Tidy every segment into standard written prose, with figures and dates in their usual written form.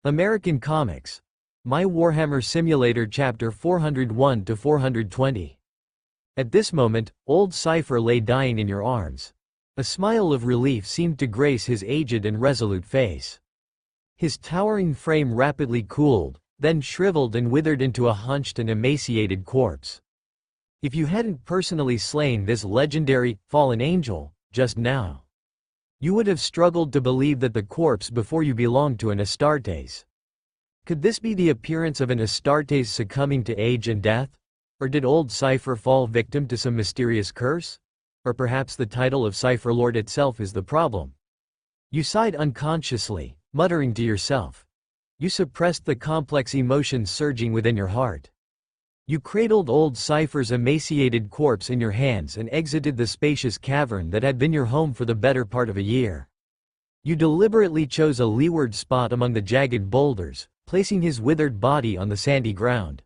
American Comics. My Warhammer Simulator Chapter 401 to 420. At this moment, old Cypher lay dying in your arms. A smile of relief seemed to grace his aged and resolute face. His towering frame rapidly cooled, then shriveled and withered into a hunched and emaciated corpse. If you hadn't personally slain this legendary, fallen angel, just now, you would have struggled to believe that the corpse before you belonged to an Astartes. Could this be the appearance of an Astartes succumbing to age and death? Or did old Cypher fall victim to some mysterious curse? Or perhaps the title of Cypher Lord itself is the problem? You sighed unconsciously, muttering to yourself. You suppressed the complex emotions surging within your heart. You cradled old Cypher's emaciated corpse in your hands and exited the spacious cavern that had been your home for the better part of a year. You deliberately chose a leeward spot among the jagged boulders, placing his withered body on the sandy ground.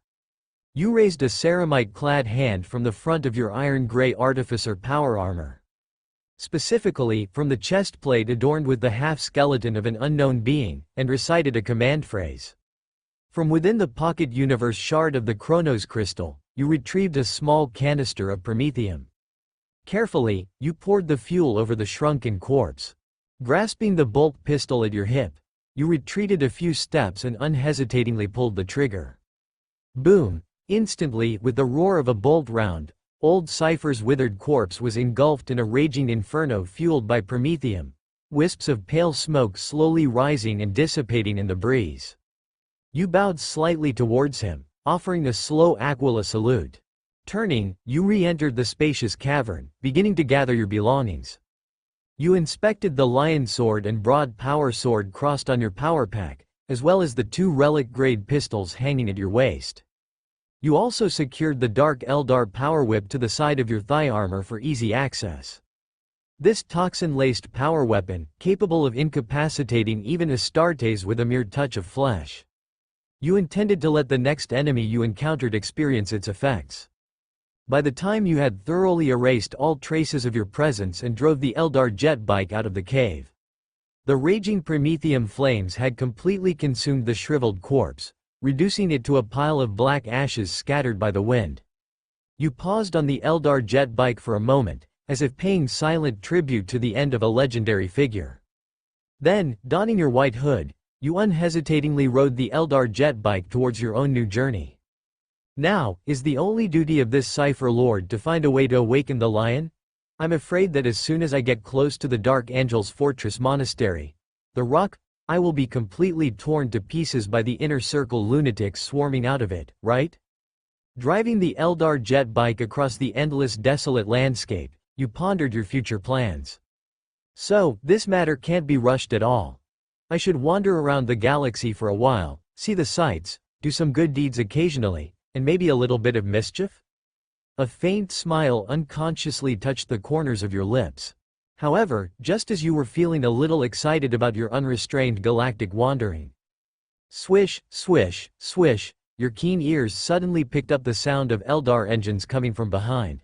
You raised a ceramite-clad hand from the front of your iron-gray artificer power armor. Specifically, from the chest plate adorned with the half-skeleton of an unknown being, and recited a command phrase. From within the pocket universe shard of the Chronos crystal, you retrieved a small canister of promethium. Carefully, you poured the fuel over the shrunken corpse. Grasping the bolt pistol at your hip, you retreated a few steps and unhesitatingly pulled the trigger. Boom! Instantly, with the roar of a bolt round, old Cypher's withered corpse was engulfed in a raging inferno fueled by promethium, wisps of pale smoke slowly rising and dissipating in the breeze. You bowed slightly towards him, offering a slow Aquila salute. Turning, you re-entered the spacious cavern, beginning to gather your belongings. You inspected the lion sword and broad power sword crossed on your power pack, as well as the two relic-grade pistols hanging at your waist. You also secured the Dark Eldar power whip to the side of your thigh armor for easy access. This toxin-laced power weapon, capable of incapacitating even Astartes with a mere touch of flesh. You intended to let the next enemy you encountered experience its effects. By the time you had thoroughly erased all traces of your presence and drove the Eldar jet bike out of the cave, the raging promethium flames had completely consumed the shriveled corpse, reducing it to a pile of black ashes scattered by the wind. You paused on the Eldar jet bike for a moment, as if paying silent tribute to the end of a legendary figure. Then, donning your white hood, you unhesitatingly rode the Eldar jet bike towards your own new journey. Now, is the only duty of this Cypher Lord to find a way to awaken the lion? I'm afraid that as soon as I get close to the Dark Angel's fortress monastery, the rock, I will be completely torn to pieces by the inner circle lunatics swarming out of it, right? Driving the Eldar jet bike across the endless desolate landscape, you pondered your future plans. So, this matter can't be rushed at all. I should wander around the galaxy for a while, see the sights, do some good deeds occasionally, and maybe a little bit of mischief? A faint smile unconsciously touched the corners of your lips. However, just as you were feeling a little excited about your unrestrained galactic wandering, swish, swish, swish, your keen ears suddenly picked up the sound of Eldar engines coming from behind.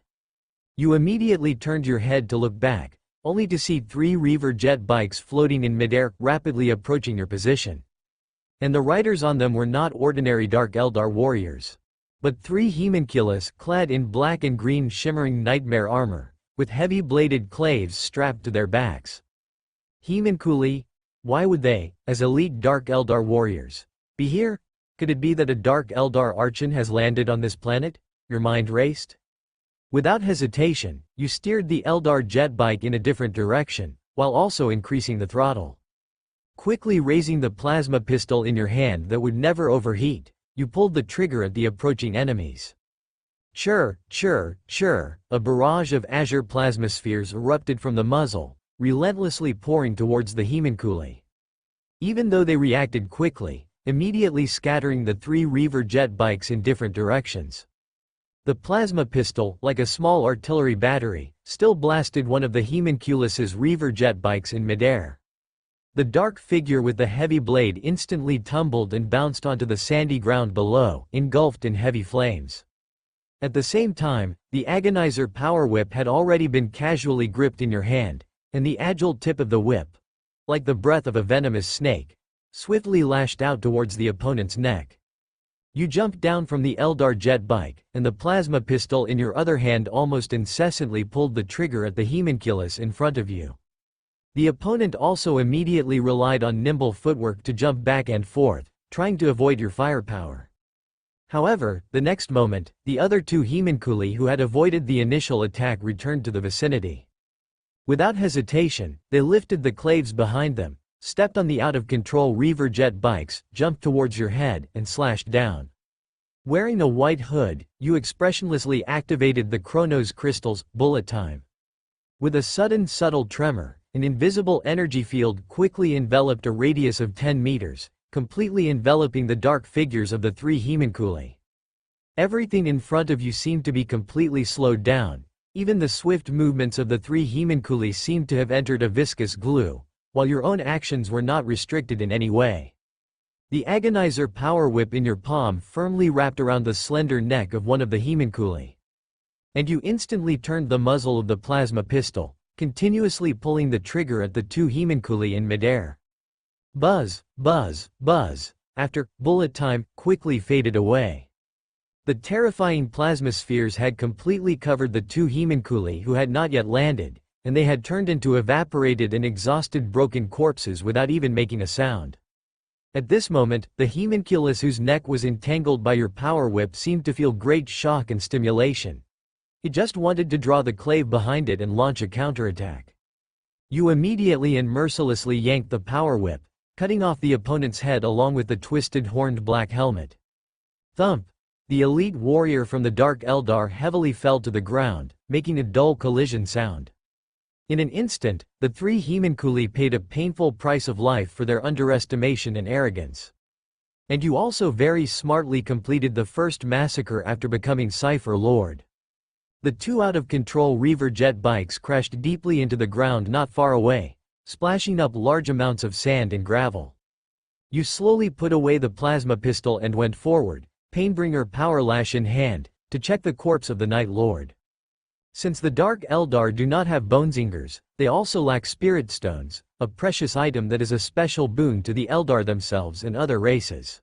You immediately turned your head to look back, only to see 3 Reaver jet bikes floating in midair, rapidly approaching your position. And the riders on them were not ordinary Dark Eldar warriors, but 3 homunculus clad in black and green shimmering nightmare armor, with heavy-bladed claves strapped to their backs. Homunculi? Why would they, as elite Dark Eldar warriors, be here? Could it be that a Dark Eldar archon has landed on this planet? Your mind raced. Without hesitation, you steered the Eldar jet bike in a different direction, while also increasing the throttle. Quickly raising the plasma pistol in your hand that would never overheat, you pulled the trigger at the approaching enemies. Chirr, chirr, chirr, a barrage of azure plasmaspheres erupted from the muzzle, relentlessly pouring towards the homunculi. Even though they reacted quickly, immediately scattering the 3 Reaver jet bikes in different directions. The plasma pistol, like a small artillery battery, still blasted one of the homunculus's Reaver jet bikes in midair. The dark figure with the heavy blade instantly tumbled and bounced onto the sandy ground below, engulfed in heavy flames. At the same time, the agonizer power whip had already been casually gripped in your hand, and the agile tip of the whip, like the breath of a venomous snake, swiftly lashed out towards the opponent's neck. You jumped down from the Eldar jet bike, and the plasma pistol in your other hand almost incessantly pulled the trigger at the homunculus in front of you. The opponent also immediately relied on nimble footwork to jump back and forth, trying to avoid your firepower. However, the next moment, the other two homunculi who had avoided the initial attack returned to the vicinity. Without hesitation, they lifted the claves behind them, stepped on the out-of-control Reaver jet bikes, jumped towards your head, and slashed down. Wearing a white hood, you expressionlessly activated the Chronos crystal's bullet time. With a sudden subtle tremor, an invisible energy field quickly enveloped a radius of 10 meters, completely enveloping the dark figures of the three homunculi. Everything in front of you seemed to be completely slowed down. Even the swift movements of the three homunculi seemed to have entered a viscous glue, while your own actions were not restricted in any way. The agonizer power whip in your palm firmly wrapped around the slender neck of one of the homunculi. And you instantly turned the muzzle of the plasma pistol, continuously pulling the trigger at the two homunculi in midair. Buzz, buzz, buzz, after bullet time quickly faded away. The terrifying plasma spheres had completely covered the two homunculi who had not yet landed, and they had turned into evaporated and exhausted broken corpses without even making a sound. At this moment, the homunculus whose neck was entangled by your power whip seemed to feel great shock and stimulation. It just wanted to draw the clave behind it and launch a counterattack. You immediately and mercilessly yanked the power whip, cutting off the opponent's head along with the twisted horned black helmet. Thump! The elite warrior from the Dark Eldar heavily fell to the ground, making a dull collision sound. In an instant, the three homunculi paid a painful price of life for their underestimation and arrogance. And you also very smartly completed the first massacre after becoming Cypher Lord. The two out-of-control Reaver jet bikes crashed deeply into the ground not far away, splashing up large amounts of sand and gravel. You slowly put away the plasma pistol and went forward, Painbringer power lash in hand, to check the corpse of the Night Lord. Since the Dark Eldar do not have bonezingers, they also lack spirit stones, a precious item that is a special boon to the Eldar themselves and other races.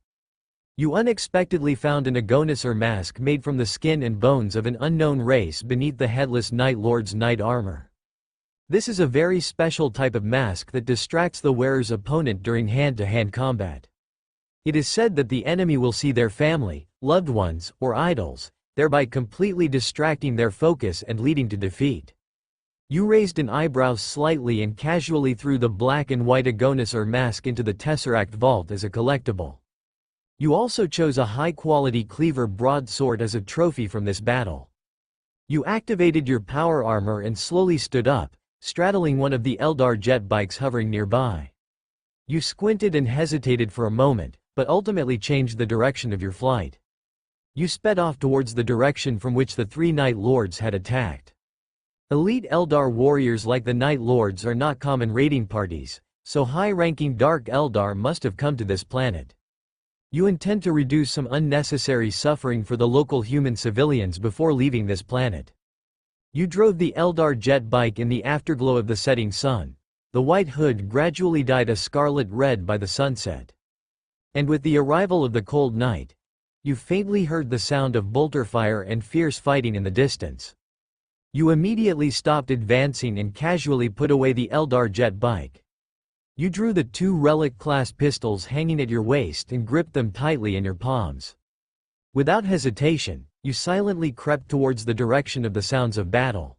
You unexpectedly found an Agonisor mask made from the skin and bones of an unknown race beneath the headless Night Lord's knight armor. This is a very special type of mask that distracts the wearer's opponent during hand-to-hand combat. It is said that the enemy will see their family, loved ones, or idols, thereby completely distracting their focus and leading to defeat. You raised an eyebrow slightly and casually threw the black and white Agonisor mask into the Tesseract vault as a collectible. You also chose a high-quality cleaver broadsword as a trophy from this battle. You activated your power armor and slowly stood up, straddling one of the Eldar jet bikes hovering nearby. You squinted and hesitated for a moment, but ultimately changed the direction of your flight. You sped off towards the direction from which the three Night Lords had attacked. Elite Eldar warriors like the Night Lords are not common raiding parties, so high-ranking Dark Eldar must have come to this planet. You intend to reduce some unnecessary suffering for the local human civilians before leaving this planet. You drove the Eldar jet bike in the afterglow of the setting sun. The white hood gradually dyed a scarlet red by the sunset. And with the arrival of the cold night, you faintly heard the sound of bolter fire and fierce fighting in the distance. You immediately stopped advancing and casually put away the Eldar jet bike. You drew the two relic-class pistols hanging at your waist and gripped them tightly in your palms. Without hesitation, you silently crept towards the direction of the sounds of battle.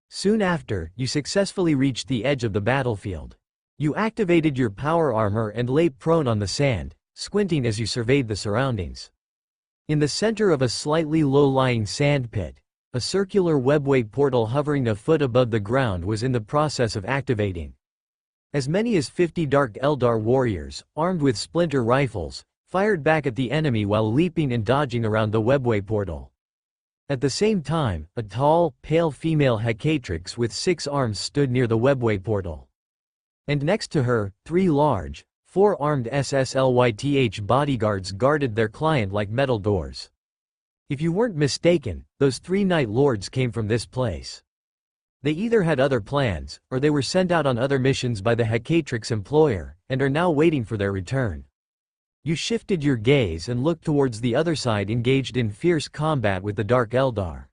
Soon after, you successfully reached the edge of the battlefield. You activated your power armor and lay prone on the sand, squinting as you surveyed the surroundings. In the center of a slightly low-lying sand pit, a circular webway portal hovering a foot above the ground was in the process of activating. As many as 50 Dark Eldar warriors, armed with splinter rifles, fired back at the enemy while leaping and dodging around the webway portal. At the same time, a tall, pale female Hecatrix with 6 arms stood near the webway portal. And next to her, 3 large, 4-armed SSLYTH bodyguards guarded their client like metal doors. If you weren't mistaken, those 3 Night Lords came from this place. They either had other plans, or they were sent out on other missions by the Hecatrix employer, and are now waiting for their return. You shifted your gaze and looked towards the other side, engaged in fierce combat with the Dark Eldar.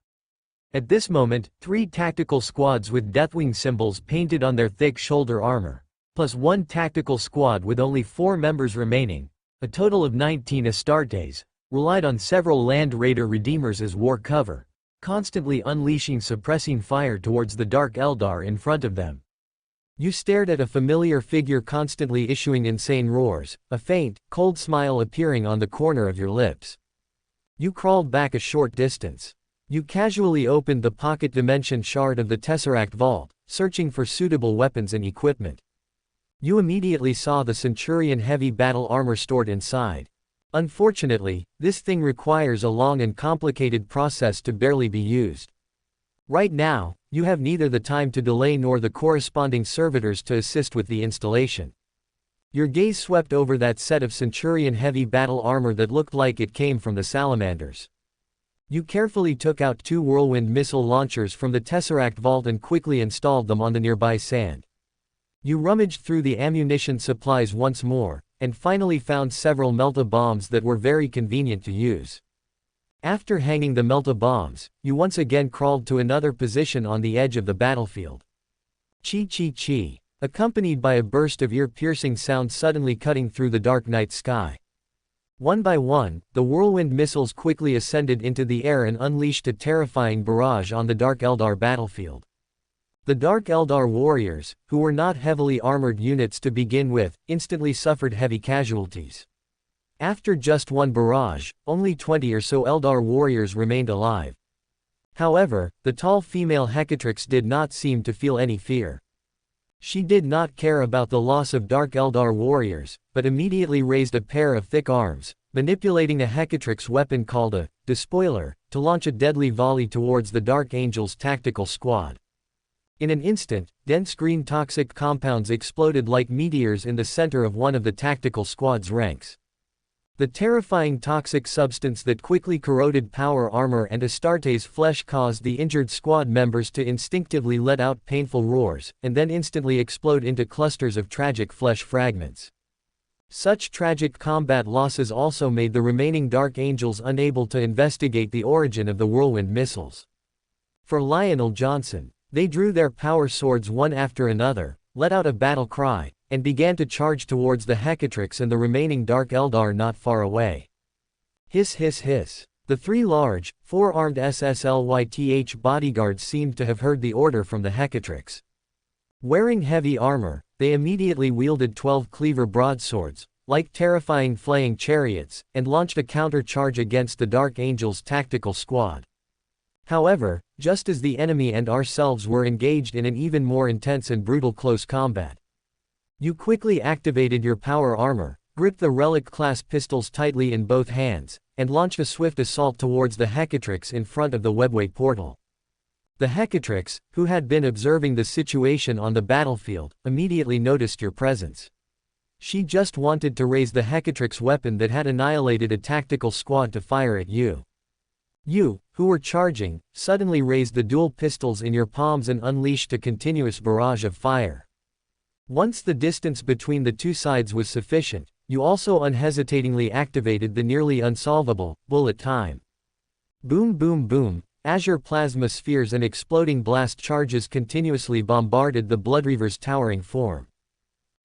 At this moment, 3 tactical squads with Deathwing symbols painted on their thick shoulder armor, plus 1 tactical squad with only 4 members remaining, a total of 19 Astartes, relied on several Land Raider Redeemers as war cover, constantly unleashing suppressing fire towards the Dark Eldar in front of them. You stared at a familiar figure constantly issuing insane roars, a faint, cold smile appearing on the corner of your lips. You crawled back a short distance. You casually opened the pocket dimension shard of the Tesseract vault, searching for suitable weapons and equipment. You immediately saw the Centurion heavy battle armor stored inside. Unfortunately, this thing requires a long and complicated process to barely be used. Right now, you have neither the time to delay nor the corresponding servitors to assist with the installation. Your gaze swept over that set of Centurion heavy battle armor that looked like it came from the Salamanders. You carefully took out 2 whirlwind missile launchers from the Tesseract vault and quickly installed them on the nearby sand. You rummaged through the ammunition supplies once more, and finally found several melta bombs that were very convenient to use. After hanging the melta bombs, you once again crawled to another position on the edge of the battlefield. Chi-chi-chi, accompanied by a burst of ear-piercing sound suddenly cutting through the dark night sky. One by one, the whirlwind missiles quickly ascended into the air and unleashed a terrifying barrage on the Dark Eldar battlefield. The Dark Eldar warriors, who were not heavily armored units to begin with, instantly suffered heavy casualties. After just one barrage, only 20 or so Eldar warriors remained alive. However, the tall female Hecatrix did not seem to feel any fear. She did not care about the loss of Dark Eldar warriors, but immediately raised a pair of thick arms, manipulating a Hecatrix weapon called a despoiler, to launch a deadly volley towards the Dark Angels tactical squad. In an instant, dense green toxic compounds exploded like meteors in the center of one of the tactical squad's ranks. The terrifying toxic substance that quickly corroded power armor and Astartes' flesh caused the injured squad members to instinctively let out painful roars, and then instantly explode into clusters of tragic flesh fragments. Such tragic combat losses also made the remaining Dark Angels unable to investigate the origin of the whirlwind missiles. For Lionel Johnson, they drew their power swords one after another, let out a battle cry, and began to charge towards the Hecatrix and the remaining Dark Eldar not far away. Hiss hiss hiss. The 3 large, 4-armed SSLYTH bodyguards seemed to have heard the order from the Hecatrix. Wearing heavy armor, they immediately wielded 12 cleaver broadswords, like terrifying flaying chariots, and launched a counter-charge against the Dark Angels tactical squad. However, just as the enemy and ourselves were engaged in an even more intense and brutal close combat, you quickly activated your power armor, gripped the relic-class pistols tightly in both hands, and launched a swift assault towards the Hecatrix in front of the webway portal. The Hecatrix, who had been observing the situation on the battlefield, immediately noticed your presence. She just wanted to raise the Hecatrix weapon that had annihilated a tactical squad to fire at you. You, who were charging, suddenly raised the dual pistols in your palms and unleashed a continuous barrage of fire. Once the distance between the 2 sides was sufficient, you also unhesitatingly activated the nearly unsolvable bullet time. Boom boom boom, azure plasma spheres and exploding blast charges continuously bombarded the Bloodreaver's towering form.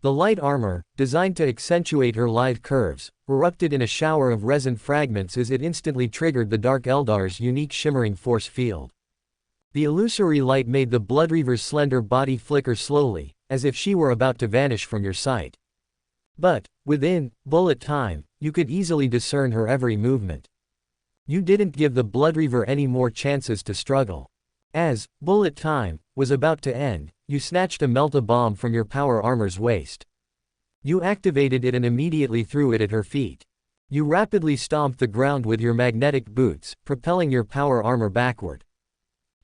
The light armor, designed to accentuate her lithe curves, erupted in a shower of resin fragments as it instantly triggered the Dark Eldar's unique shimmering force field. The illusory light made the Bloodreaver's slender body flicker slowly, as if she were about to vanish from your sight. But, within bullet time, you could easily discern her every movement. You didn't give the Bloodreaver any more chances to struggle. As bullet time was about to end, you snatched a melta bomb from your power armor's waist. You activated it and immediately threw it at her feet. You rapidly stomped the ground with your magnetic boots, propelling your power armor backward.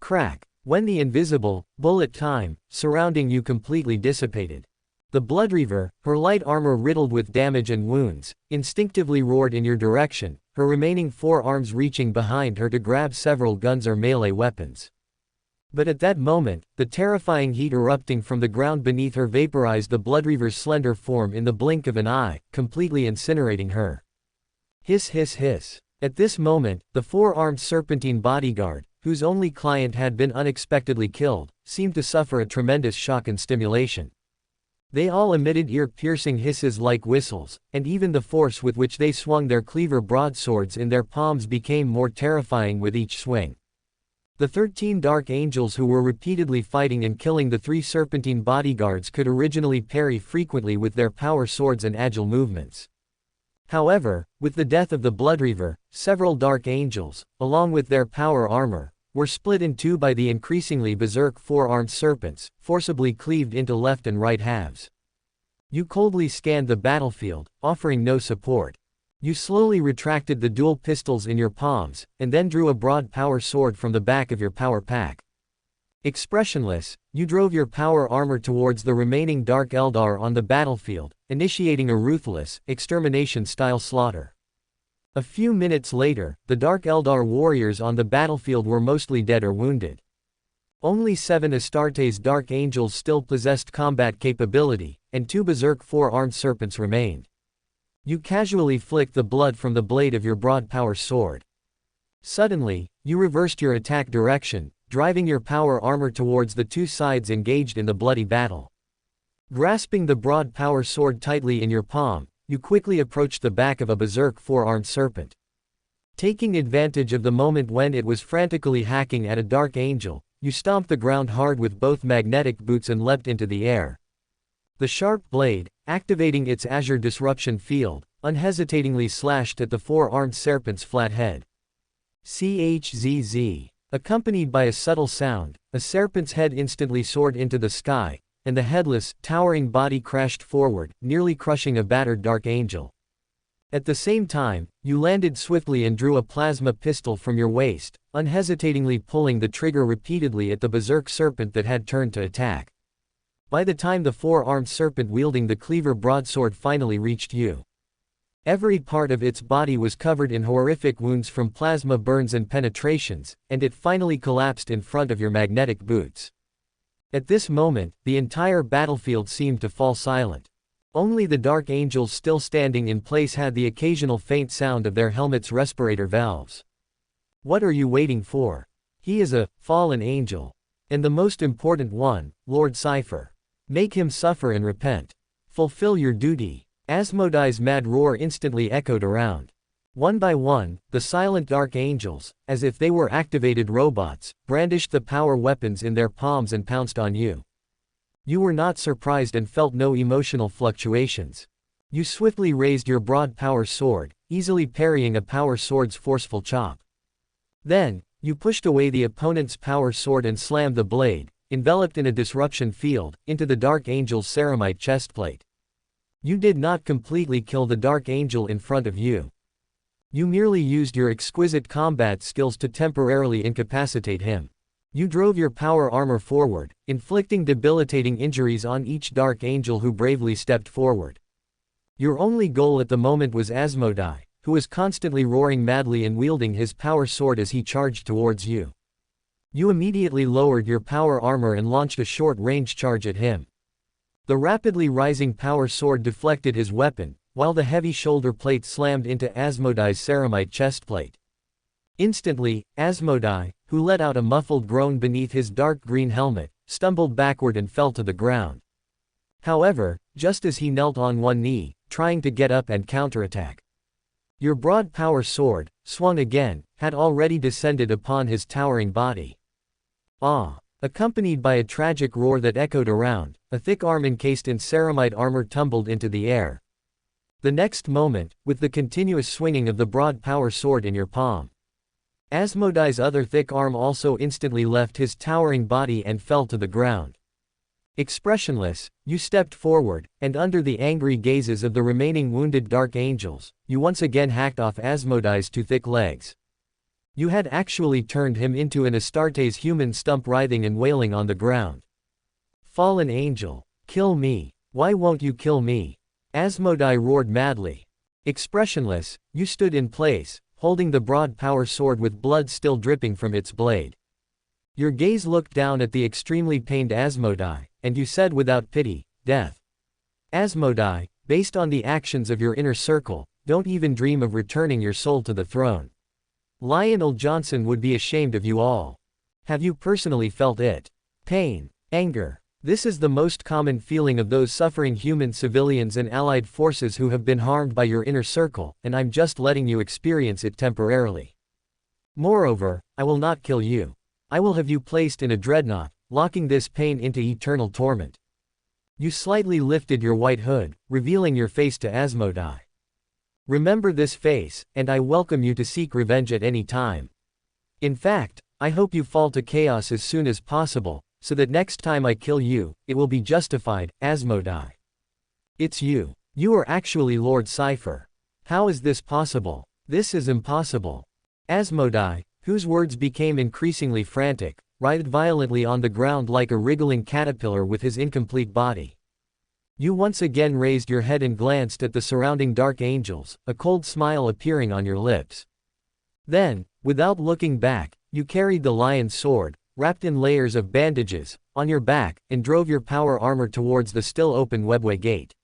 Crack. When the invisible bullet time surrounding you completely dissipated, the Bloodreaver, her light armor riddled with damage and wounds, instinctively roared in your direction, her remaining 4 arms reaching behind her to grab several guns or melee weapons. But at that moment, the terrifying heat erupting from the ground beneath her vaporized the Bloodreaver's slender form in the blink of an eye, completely incinerating her. Hiss hiss hiss. At this moment, the four-armed serpentine bodyguard, whose only client had been unexpectedly killed, seemed to suffer a tremendous shock and stimulation. They all emitted ear-piercing hisses like whistles, and even the force with which they swung their cleaver broadswords in their palms became more terrifying with each swing. The 13 Dark Angels who were repeatedly fighting and killing the 3 serpentine bodyguards could originally parry frequently with their power swords and agile movements. However, with the death of the Bloodreaver, several Dark Angels, along with their power armor, were split in two by the increasingly berserk four-armed serpents, forcibly cleaved into left and right halves. You coldly scanned the battlefield, offering no support. You slowly retracted the dual pistols in your palms, and then drew a broad power sword from the back of your power pack. Expressionless, you drove your power armor towards the remaining Dark Eldar on the battlefield, initiating a ruthless, extermination-style slaughter. A few minutes later, the Dark Eldar warriors on the battlefield were mostly dead or wounded. Only 7 Astartes Dark Angels still possessed combat capability, and 2 berserk four-armed serpents remained. You casually flicked the blood from the blade of your broad power sword. Suddenly, you reversed your attack direction, driving your power armor towards the 2 sides engaged in the bloody battle. Grasping the broad power sword tightly in your palm, you quickly approached the back of a berserk four-armed serpent. Taking advantage of the moment when it was frantically hacking at a Dark Angel, you stomped the ground hard with both magnetic boots and leapt into the air. The sharp blade, activating its Azure Disruption Field, unhesitatingly slashed at the four-armed serpent's flat head. Chzz. Accompanied by a subtle sound, a serpent's head instantly soared into the sky, and the headless, towering body crashed forward, nearly crushing a battered Dark Angel. At the same time, you landed swiftly and drew a plasma pistol from your waist, unhesitatingly pulling the trigger repeatedly at the berserk serpent that had turned to attack. By the time the four-armed serpent wielding the cleaver broadsword finally reached you, every part of its body was covered in horrific wounds from plasma burns and penetrations, and it finally collapsed in front of your magnetic boots. At this moment, the entire battlefield seemed to fall silent. Only the Dark Angels still standing in place had the occasional faint sound of their helmets' respirator valves. What are you waiting for? He is a fallen angel. And the most important one, Lord Cypher. Make him suffer and repent. Fulfill your duty. Asmodee's mad roar instantly echoed around. One by one, the silent Dark Angels, as if they were activated robots, brandished the power weapons in their palms and pounced on you. You were not surprised and felt no emotional fluctuations. You swiftly raised your broad power sword, easily parrying a power sword's forceful chop. Then, you pushed away the opponent's power sword and slammed the blade, enveloped in a disruption field, into the Dark Angel's ceramite chestplate. You did not completely kill the Dark Angel in front of you. You merely used your exquisite combat skills to temporarily incapacitate him. You drove your power armor forward, inflicting debilitating injuries on each Dark Angel who bravely stepped forward. Your only goal at the moment was Asmodee, who was constantly roaring madly and wielding his power sword as he charged towards you. You immediately lowered your power armor and launched a short-range charge at him. The rapidly rising power sword deflected his weapon, while the heavy shoulder plate slammed into Asmodee's ceramite chestplate. Instantly, Asmodee, who let out a muffled groan beneath his dark green helmet, stumbled backward and fell to the ground. However, just as he knelt on one knee, trying to get up and counterattack, your broad power sword, swung again, had already descended upon his towering body. Ah! Accompanied by a tragic roar that echoed around, a thick arm encased in ceramite armor tumbled into the air. The next moment, with the continuous swinging of the broad power sword in your palm, Asmodee's other thick arm also instantly left his towering body and fell to the ground. Expressionless, you stepped forward, and under the angry gazes of the remaining wounded Dark Angels, you once again hacked off Asmodee's 2 thick legs. You had actually turned him into an Astartes human stump writhing and wailing on the ground. Fallen angel, kill me. Why won't you kill me? Asmodee roared madly. Expressionless, you stood in place, holding the broad power sword with blood still dripping from its blade. Your gaze looked down at the extremely pained Asmodai, and you said without pity, death. Asmodai, based on the actions of your inner circle, don't even dream of returning your soul to the throne. Lionel Johnson would be ashamed of you all. Have you personally felt it? Pain. Anger. This is the most common feeling of those suffering human civilians and allied forces who have been harmed by your inner circle, and I'm just letting you experience it temporarily. Moreover, I will not kill you. I will have you placed in a dreadnought, locking this pain into eternal torment. You slightly lifted your white hood, revealing your face to Asmodai. Remember this face, and I welcome you to seek revenge at any time. In fact, I hope you fall to chaos as soon as possible, so that next time I kill you, it will be justified, Asmodai. It's you. You are actually Lord Cypher. How is this possible? This is impossible. Asmodai, whose words became increasingly frantic, writhed violently on the ground like a wriggling caterpillar with his incomplete body. You once again raised your head and glanced at the surrounding dark angels, a cold smile appearing on your lips. Then, without looking back, you carried the lion's sword, wrapped in layers of bandages, on your back, and drove your power armor towards the still open webway gate.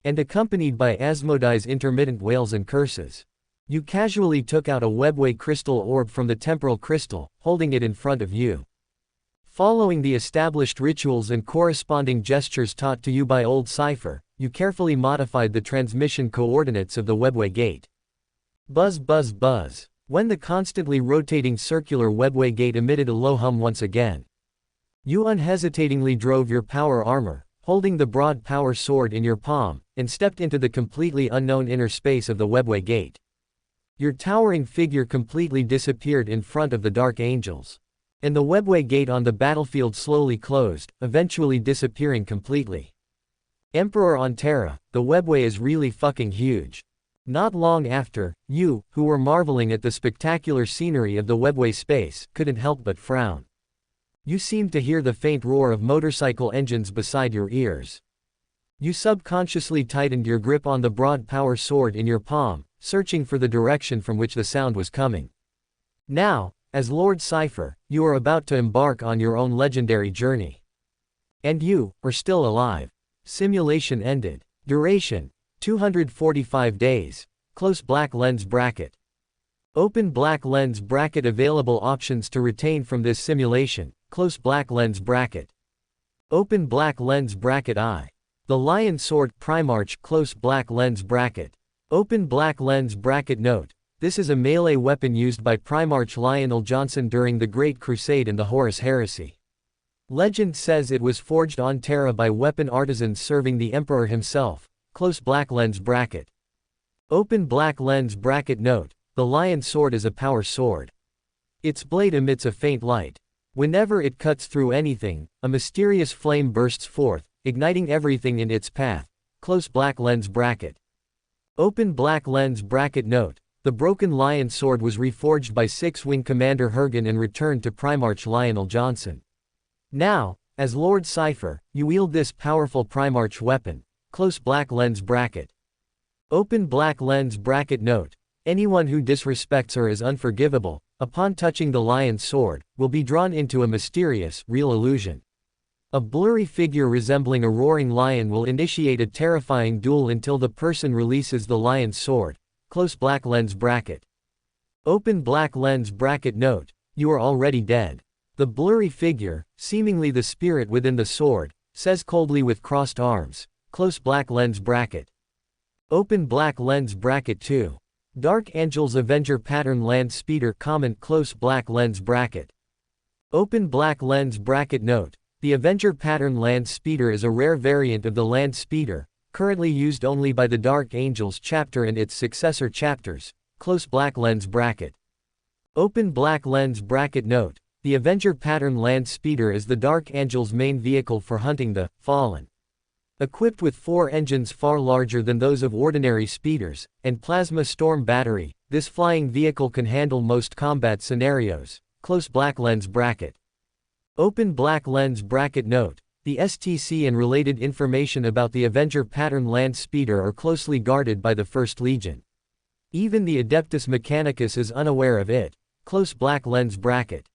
And accompanied by Asmodai's intermittent wails and curses, you casually took out a webway crystal orb from the temporal crystal, holding it in front of you. Following the established rituals and corresponding gestures taught to you by Old Cypher, you carefully modified the transmission coordinates of the webway gate. Buzz buzz buzz. When the constantly rotating circular webway gate emitted a low hum once again, you unhesitatingly drove your power armor, holding the broad power sword in your palm, and stepped into the completely unknown inner space of the webway gate. Your towering figure completely disappeared in front of the dark angels. And the webway gate on the battlefield slowly closed, eventually disappearing completely. Emperor on Terra, the webway is really fucking huge. Not long after, you, who were marveling at the spectacular scenery of the webway space, couldn't help but frown. You seemed to hear the faint roar of motorcycle engines beside your ears. You subconsciously tightened your grip on the broad power sword in your palm, searching for the direction from which the sound was coming. Now, as Lord Cypher, you are about to embark on your own legendary journey. And you are still alive. Simulation ended. Duration: 245 days. Close black lens bracket. Open black lens bracket. Available options to retain from this simulation. Close black lens bracket. Open black lens bracket. The Lion Sword Primarch. Close black lens bracket. Open black lens bracket. Note: this is a melee weapon used by Primarch Lionel Johnson during the Great Crusade and the Horus Heresy. Legend says it was forged on Terra by weapon artisans serving the Emperor himself. Close black lens bracket. Open black lens bracket. Note: the Lion Sword is a power sword. Its blade emits a faint light. Whenever it cuts through anything, a mysterious flame bursts forth, igniting everything in its path. Close black lens bracket. Open black lens bracket. Note: the broken Lion Sword was reforged by 6-Wing Commander Hergen and returned to Primarch Lionel Johnson. Now, as Lord Cypher, you wield this powerful Primarch weapon. Close black lens bracket. Open black lens bracket. Note: anyone who disrespects her is unforgivable, upon touching the Lion's Sword, will be drawn into a mysterious, real illusion. A blurry figure resembling a roaring lion will initiate a terrifying duel until the person releases the Lion's Sword. Close black lens bracket. Open black lens bracket. Note: you are already dead. The blurry figure, seemingly the spirit within the sword, says coldly with crossed arms. Close black lens bracket. Open black lens bracket. 2. Dark Angels Avenger Pattern Land Speeder. Comment. Close black lens bracket. Open black lens bracket. Note: the Avenger Pattern Land Speeder is a rare variant of the Land Speeder, currently used only by the Dark Angels chapter and its successor chapters. Close black lens bracket. Open black lens bracket. Note: the Avenger Pattern Land Speeder is the Dark Angels' main vehicle for hunting the Fallen. Equipped with 4 engines far larger than those of ordinary speeders, and Plasma Storm Battery, this flying vehicle can handle most combat scenarios. Close black lens bracket. Open black lens bracket. Note: the STC and related information about the Avenger Pattern Land Speeder are closely guarded by the First Legion. Even the Adeptus Mechanicus is unaware of it. Close black lens bracket.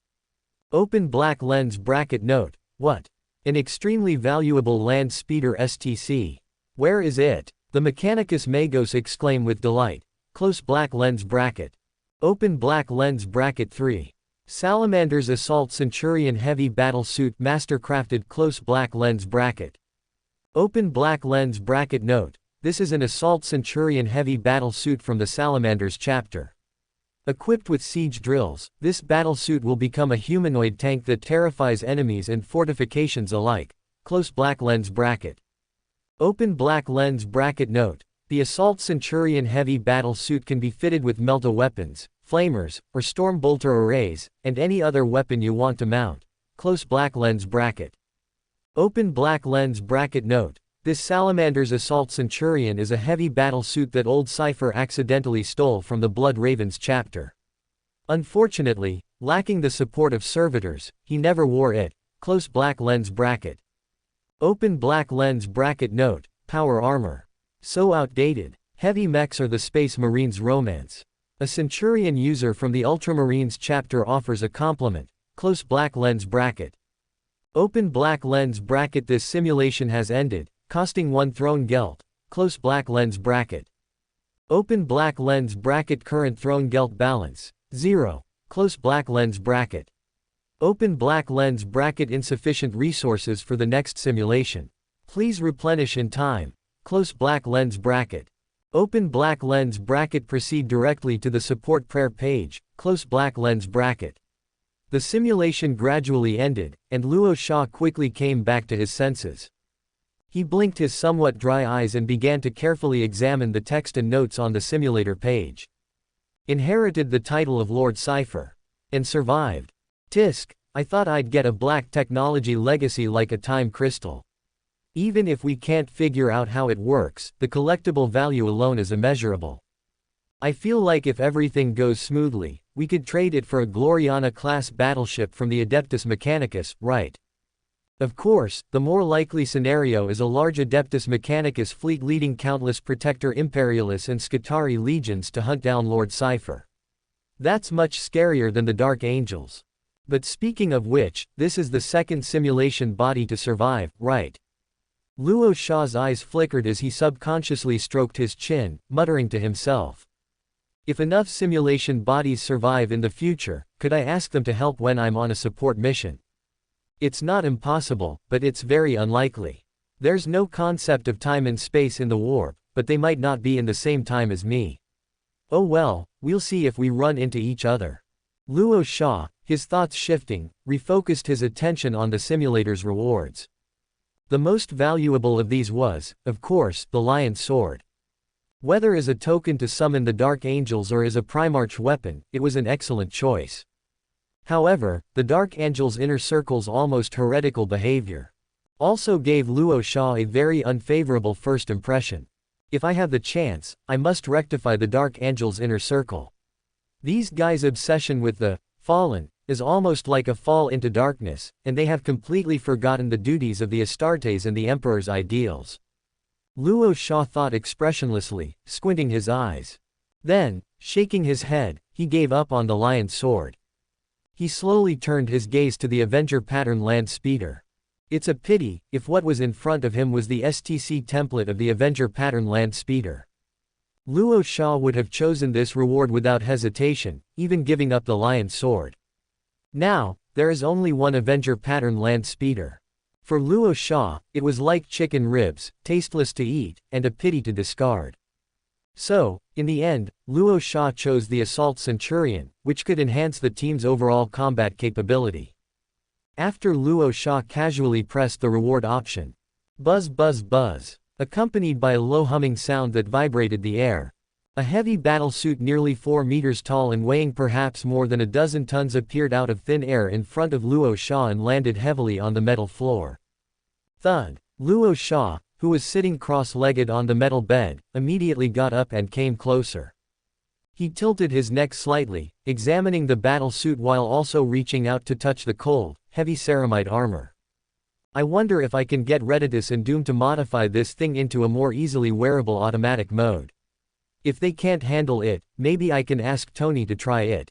Open black lens bracket note. What? An extremely valuable land speeder STC. Where is it? The Mechanicus Magos exclaim with delight. Close black lens bracket. Open black lens bracket 3. Salamander's Assault Centurion Heavy Battle Suit Mastercrafted Close black lens bracket. Open black lens bracket note. This is an Assault Centurion Heavy Battle Suit from the Salamanders chapter. Equipped with siege drills, this battlesuit will become a humanoid tank that terrifies enemies and fortifications alike. Close black lens bracket. Open black lens bracket note. The Assault Centurion Heavy Battle Suit can be fitted with melta weapons, flamers, or stormbolter arrays, and any other weapon you want to mount. Close black lens bracket. Open black lens bracket note. This Salamander's Assault Centurion is a heavy battle suit that old Cypher accidentally stole from the Blood Ravens chapter. Unfortunately, lacking the support of servitors, he never wore it. Close black lens bracket. Open black lens bracket note. Power armor. So outdated. Heavy mechs are the Space Marines' romance. A Centurion user from the Ultramarines chapter offers a compliment. Close black lens bracket. Open black lens bracket. This simulation has ended, costing 1 throne gelt. Close black lens bracket. Open black lens bracket. Current throne gelt balance 0. Close black lens bracket. Open black lens bracket. Insufficient resources for the next simulation. Please replenish in time. Close black lens bracket. Open black lens bracket. Proceed directly to the support prayer page. Close black lens bracket. The simulation gradually ended, and Luo Sha quickly came back to his senses. He blinked his somewhat dry eyes and began to carefully examine the text and notes on the simulator page. Inherited the title of Lord Cypher. And survived. Tisk, I thought I'd get a black technology legacy like a time crystal. Even if we can't figure out how it works, the collectible value alone is immeasurable. I feel like if everything goes smoothly, we could trade it for a Gloriana-class battleship from the Adeptus Mechanicus, right? Of course, the more likely scenario is a large Adeptus Mechanicus fleet leading countless Protector Imperialis and Scutari legions to hunt down Lord Cypher. That's much scarier than the Dark Angels. But speaking of which, this is the second simulation body to survive, right? Luo Sha's eyes flickered as he subconsciously stroked his chin, muttering to himself. If enough simulation bodies survive in the future, could I ask them to help when I'm on a support mission? It's not impossible, but it's very unlikely. There's no concept of time and space in the warp, but they might not be in the same time as me. Oh well, we'll see if we run into each other. Luo Sha, his thoughts shifting, refocused his attention on the simulator's rewards. The most valuable of these was, of course, the Lion's Sword. Whether as a token to summon the Dark Angels or as a Primarch weapon, it was an excellent choice. However, the Dark Angel's inner circle's almost heretical behavior also gave Luo Sha a very unfavorable first impression. If I have the chance, I must rectify the Dark Angel's inner circle. These guys' obsession with the fallen is almost like a fall into darkness, and they have completely forgotten the duties of the Astartes and the Emperor's ideals. Luo Sha thought expressionlessly, squinting his eyes. Then, shaking his head, he gave up on the Lion's Sword. He slowly turned his gaze to the Avenger pattern land speeder. It's a pity, if what was in front of him was the STC template of the Avenger pattern land speeder. Luo Sha would have chosen this reward without hesitation, even giving up the Lion's Sword. Now, there is only one Avenger pattern land speeder. For Luo Sha, it was like chicken ribs, tasteless to eat, and a pity to discard. So, in the end, Luo Sha chose the Assault Centurion, which could enhance the team's overall combat capability. After Luo Sha casually pressed the reward option. Buzz buzz buzz. Accompanied by a low humming sound that vibrated the air. A heavy battle suit nearly 4 meters tall and weighing perhaps more than a dozen tons appeared out of thin air in front of Luo Sha and landed heavily on the metal floor. Thud. Luo Sha, who was sitting cross-legged on the metal bed, immediately got up and came closer. He tilted his neck slightly, examining the battle suit while also reaching out to touch the cold, heavy ceramide armor. I wonder if I can get Reditus and Doom to modify this thing into a more easily wearable automatic mode. If they can't handle it, maybe I can ask Tony to try it.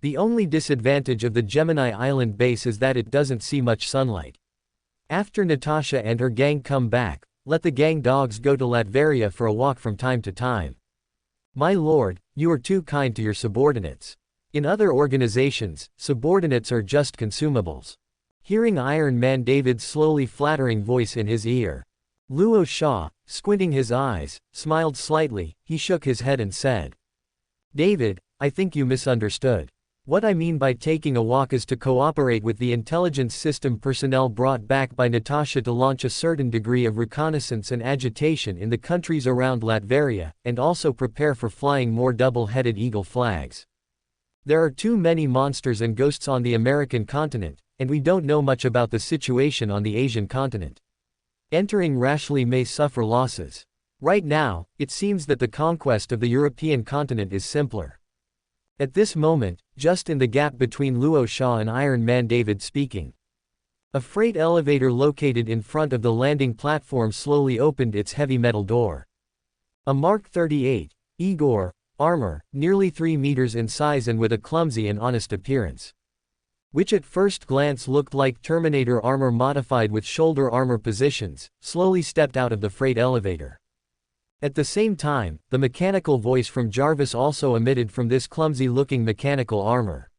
The only disadvantage of the Gemini Island base is that it doesn't see much sunlight. After Natasha and her gang come back, let the gang dogs go to Latveria for a walk from time to time. My lord, you are too kind to your subordinates. In other organizations, subordinates are just consumables. Hearing Iron Man David's slowly flattering voice in his ear, Luo Shah, squinting his eyes, smiled slightly. He shook his head and said, David, I think you misunderstood. What I mean by taking a walk is to cooperate with the intelligence system personnel brought back by Natasha to launch a certain degree of reconnaissance and agitation in the countries around Latveria, and also prepare for flying more double-headed eagle flags. There are too many monsters and ghosts on the American continent, and we don't know much about the situation on the Asian continent. Entering rashly may suffer losses. Right now, it seems that the conquest of the European continent is simpler. At this moment, just in the gap between Luo Shah and Iron Man David speaking, a freight elevator located in front of the landing platform slowly opened its heavy metal door. A Mark 38, Igor, armor, nearly 3 meters in size and with a clumsy and honest appearance, which at first glance looked like Terminator armor modified with shoulder armor positions, slowly stepped out of the freight elevator. At the same time, the mechanical voice from Jarvis also emitted from this clumsy-looking mechanical armor.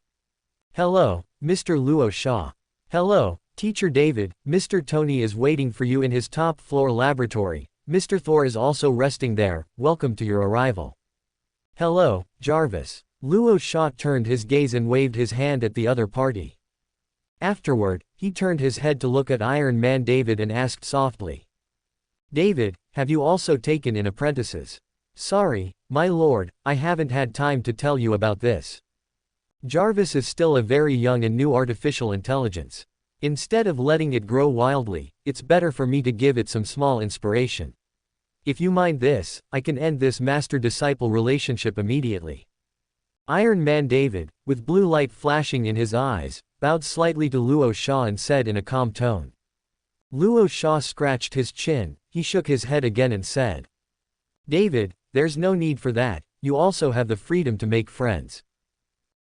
Hello, Mr. Luo Shah. Hello, Teacher David. Mr. Tony is waiting for you in his top-floor laboratory. Mr. Thor is also resting there. Welcome to your arrival. Hello, Jarvis. Luo Shah turned his gaze and waved his hand at the other party. Afterward, he turned his head to look at Iron Man David and asked softly, David, have you also taken in apprentices? Sorry, my lord, I haven't had time to tell you about this. Jarvis is still a very young and new artificial intelligence. Instead of letting it grow wildly, it's better for me to give it some small inspiration. If you mind this, I can end this master-disciple relationship immediately. Iron Man David, with blue light flashing in his eyes, bowed slightly to Luo Shah and said in a calm tone. Luo Shah scratched his chin. He shook his head again and said, David, there's no need for that, you also have the freedom to make friends.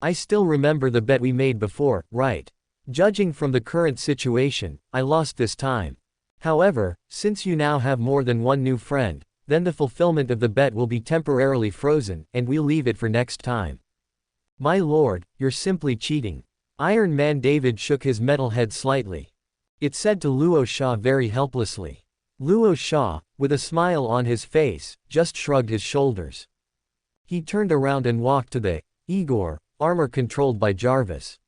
I still remember the bet we made before, right? Judging from the current situation, I lost this time. However, since you now have more than one new friend, then the fulfillment of the bet will be temporarily frozen, and we'll leave it for next time. My lord, you're simply cheating. Iron Man David shook his metal head slightly. It said to Luo Shah very helplessly. Luo Shah, with a smile on his face, just shrugged his shoulders. He turned around and walked to the Igor, armor controlled by Jarvis.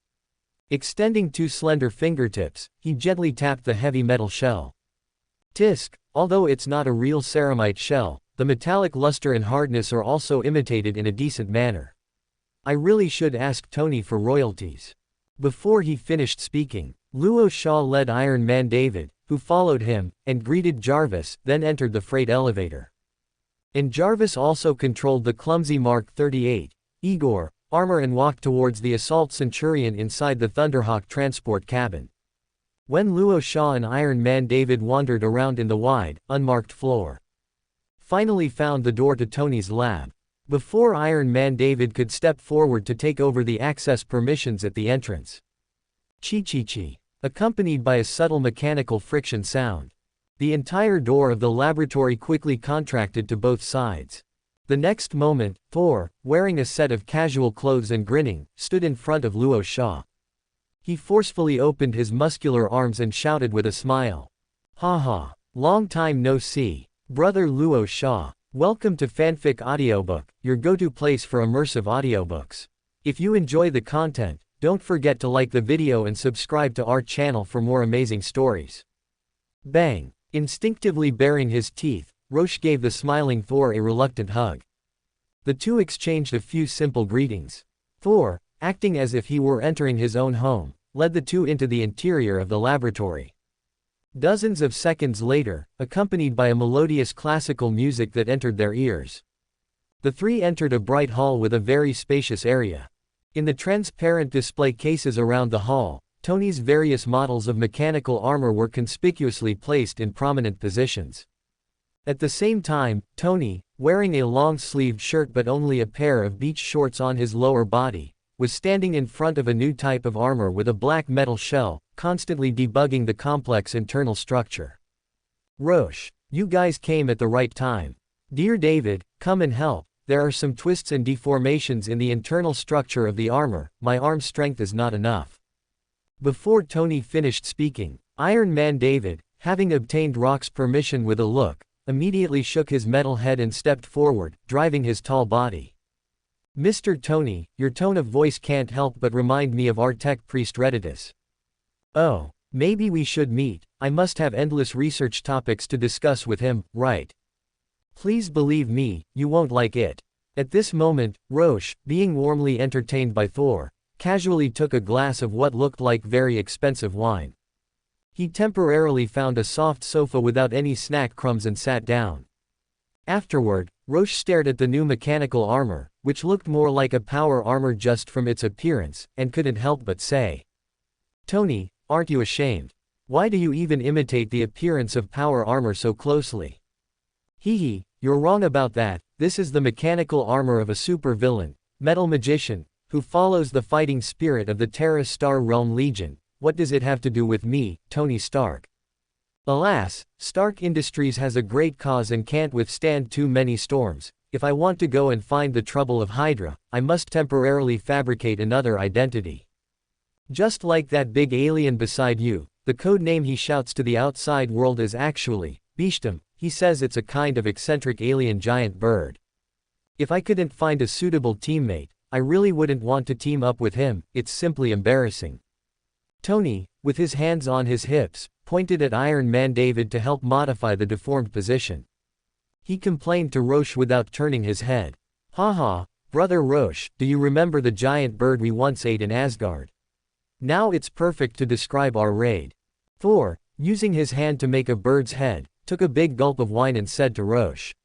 Extending 2 slender fingertips, he gently tapped the heavy metal shell. Tisk, although it's not a real ceramite shell, the metallic luster and hardness are also imitated in a decent manner. I really should ask Tony for royalties. Before he finished speaking, Luo Shah led Iron Man David, who followed him, and greeted Jarvis, then entered the freight elevator. And Jarvis also controlled the clumsy Mark 38, Igor, armor and walked towards the assault Centurion inside the Thunderhawk transport cabin. When Luo Shah and Iron Man David wandered around in the wide, unmarked floor, finally found the door to Tony's lab. Before Iron Man David could step forward to take over the access permissions at the entrance, Chi-chi-chi, accompanied by a subtle mechanical friction sound, the entire door of the laboratory quickly contracted to both sides. The next moment, Thor, wearing a set of casual clothes and grinning, stood in front of Luo Shah. He forcefully opened his muscular arms and shouted with a smile. Ha ha, long time no see, brother Luo Shah. Welcome to Fanfic Audiobook, your go-to place for immersive audiobooks. If you enjoy the content, don't forget to like the video and subscribe to our channel for more amazing stories. Bang! Instinctively baring his teeth, Rorschach gave the smiling Thor a reluctant hug. The two exchanged a few simple greetings. Thor, acting as if he were entering his own home, led the two into the interior of the laboratory. Dozens of seconds later, accompanied by a melodious classical music that entered their ears, the three entered a bright hall with a very spacious area. In the transparent display cases around the hall, Tony's various models of mechanical armor were conspicuously placed in prominent positions. At the same time, Tony, wearing a long-sleeved shirt but only a pair of beach shorts on his lower body, was standing in front of a new type of armor with a black metal shell, constantly debugging the complex internal structure. Roche, you guys came at the right time. Dear David, come and help. There are some twists and deformations in the internal structure of the armor, my arm strength is not enough. Before Tony finished speaking, Iron Man David, having obtained Rock's permission with a look, immediately shook his metal head and stepped forward, driving his tall body. Mr. Tony, your tone of voice can't help but remind me of our tech priest Redditus. Oh, maybe we should meet, I must have endless research topics to discuss with him, right? Please believe me, you won't like it. At this moment, Roche, being warmly entertained by Thor, casually took a glass of what looked like very expensive wine. He temporarily found a soft sofa without any snack crumbs and sat down. Afterward, Roche stared at the new mechanical armor, which looked more like a power armor just from its appearance, and couldn't help but say, Tony, aren't you ashamed? Why do you even imitate the appearance of power armor so closely? Hee, you're wrong about that, this is the mechanical armor of a super-villain, metal magician, who follows the fighting spirit of the Terra Star Realm Legion. What does it have to do with me, Tony Stark? Alas, Stark Industries has a great cause and can't withstand too many storms. If I want to go and find the trouble of Hydra, I must temporarily fabricate another identity. Just like that big alien beside you, the code name he shouts to the outside world is actually Beastum. He says it's a kind of eccentric alien giant bird. If I couldn't find a suitable teammate, I really wouldn't want to team up with him, it's simply embarrassing. Tony, with his hands on his hips, pointed at Iron Man David to help modify the deformed position. He complained to Roche without turning his head. Haha, brother Roche, do you remember the giant bird we once ate in Asgard? Now it's perfect to describe our raid. Thor, using his hand to make a bird's head, took a big gulp of wine and said to Roche,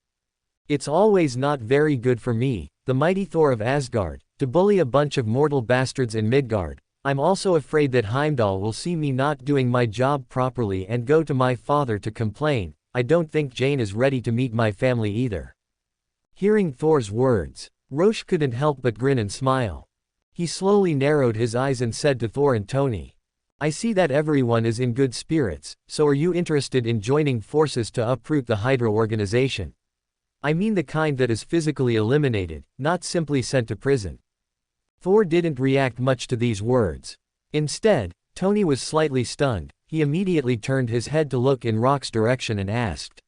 It's always not very good for me, the mighty Thor of Asgard, to bully a bunch of mortal bastards in Midgard. I'm also afraid that Heimdall will see me not doing my job properly and go to my father to complain. I don't think Jane is ready to meet my family either. Hearing Thor's words, Roche couldn't help but grin and smile. He slowly narrowed his eyes and said to Thor and Tony, I see that everyone is in good spirits, so are you interested in joining forces to uproot the Hydra organization? I mean the kind that is physically eliminated, not simply sent to prison. Thor didn't react much to these words. Instead, Tony was slightly stunned. He immediately turned his head to look in Rock's direction and asked,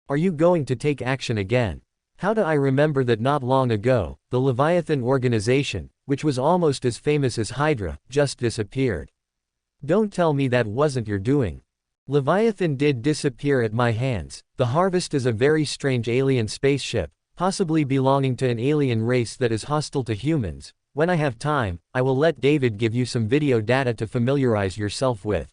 Are you going to take action again? How do I remember that not long ago, the Leviathan organization, which was almost as famous as Hydra, just disappeared? Don't tell me that wasn't your doing. Leviathan did disappear at my hands. The Harvest is a very strange alien spaceship, possibly belonging to an alien race that is hostile to humans. When I have time, I will let David give you some video data to familiarize yourself with.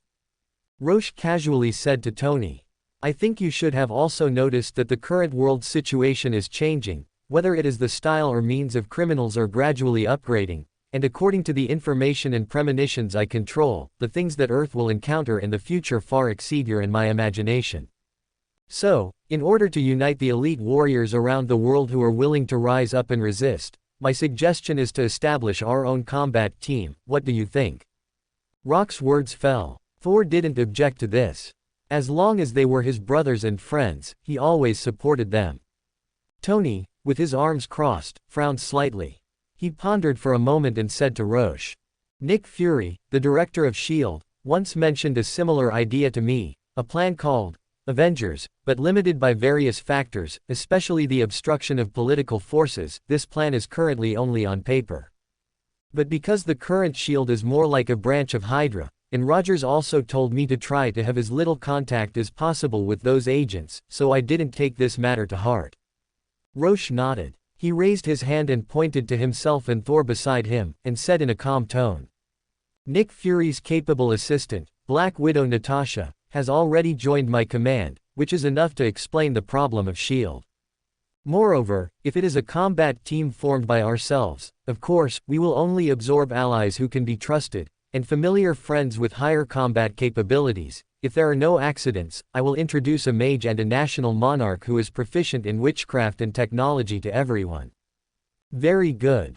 Roche casually said to Tony, I think you should have also noticed that the current world situation is changing, whether it is the style or means of criminals are gradually upgrading, and according to the information and premonitions I control, the things that Earth will encounter in the future far exceed your and my imagination. So, in order to unite the elite warriors around the world who are willing to rise up and resist, my suggestion is to establish our own combat team. What do you think? Rock's words fell. Thor didn't object to this. As long as they were his brothers and friends, he always supported them. Tony, with his arms crossed, frowned slightly. He pondered for a moment and said to Roche, Nick Fury, the director of S.H.I.E.L.D., once mentioned a similar idea to me, a plan called Avengers, but limited by various factors, especially the obstruction of political forces. This plan is currently only on paper. But because the current S.H.I.E.L.D. is more like a branch of Hydra, and Rogers also told me to try to have as little contact as possible with those agents, so I didn't take this matter to heart. Roche nodded. He raised his hand and pointed to himself and Thor beside him, and said in a calm tone, Nick Fury's capable assistant, Black Widow Natasha, has already joined my command, which is enough to explain the problem of S.H.I.E.L.D. Moreover, if it is a combat team formed by ourselves, of course, we will only absorb allies who can be trusted, and familiar friends with higher combat capabilities. If there are no accidents, I will introduce a mage and a national monarch who is proficient in witchcraft and technology to everyone. Very good.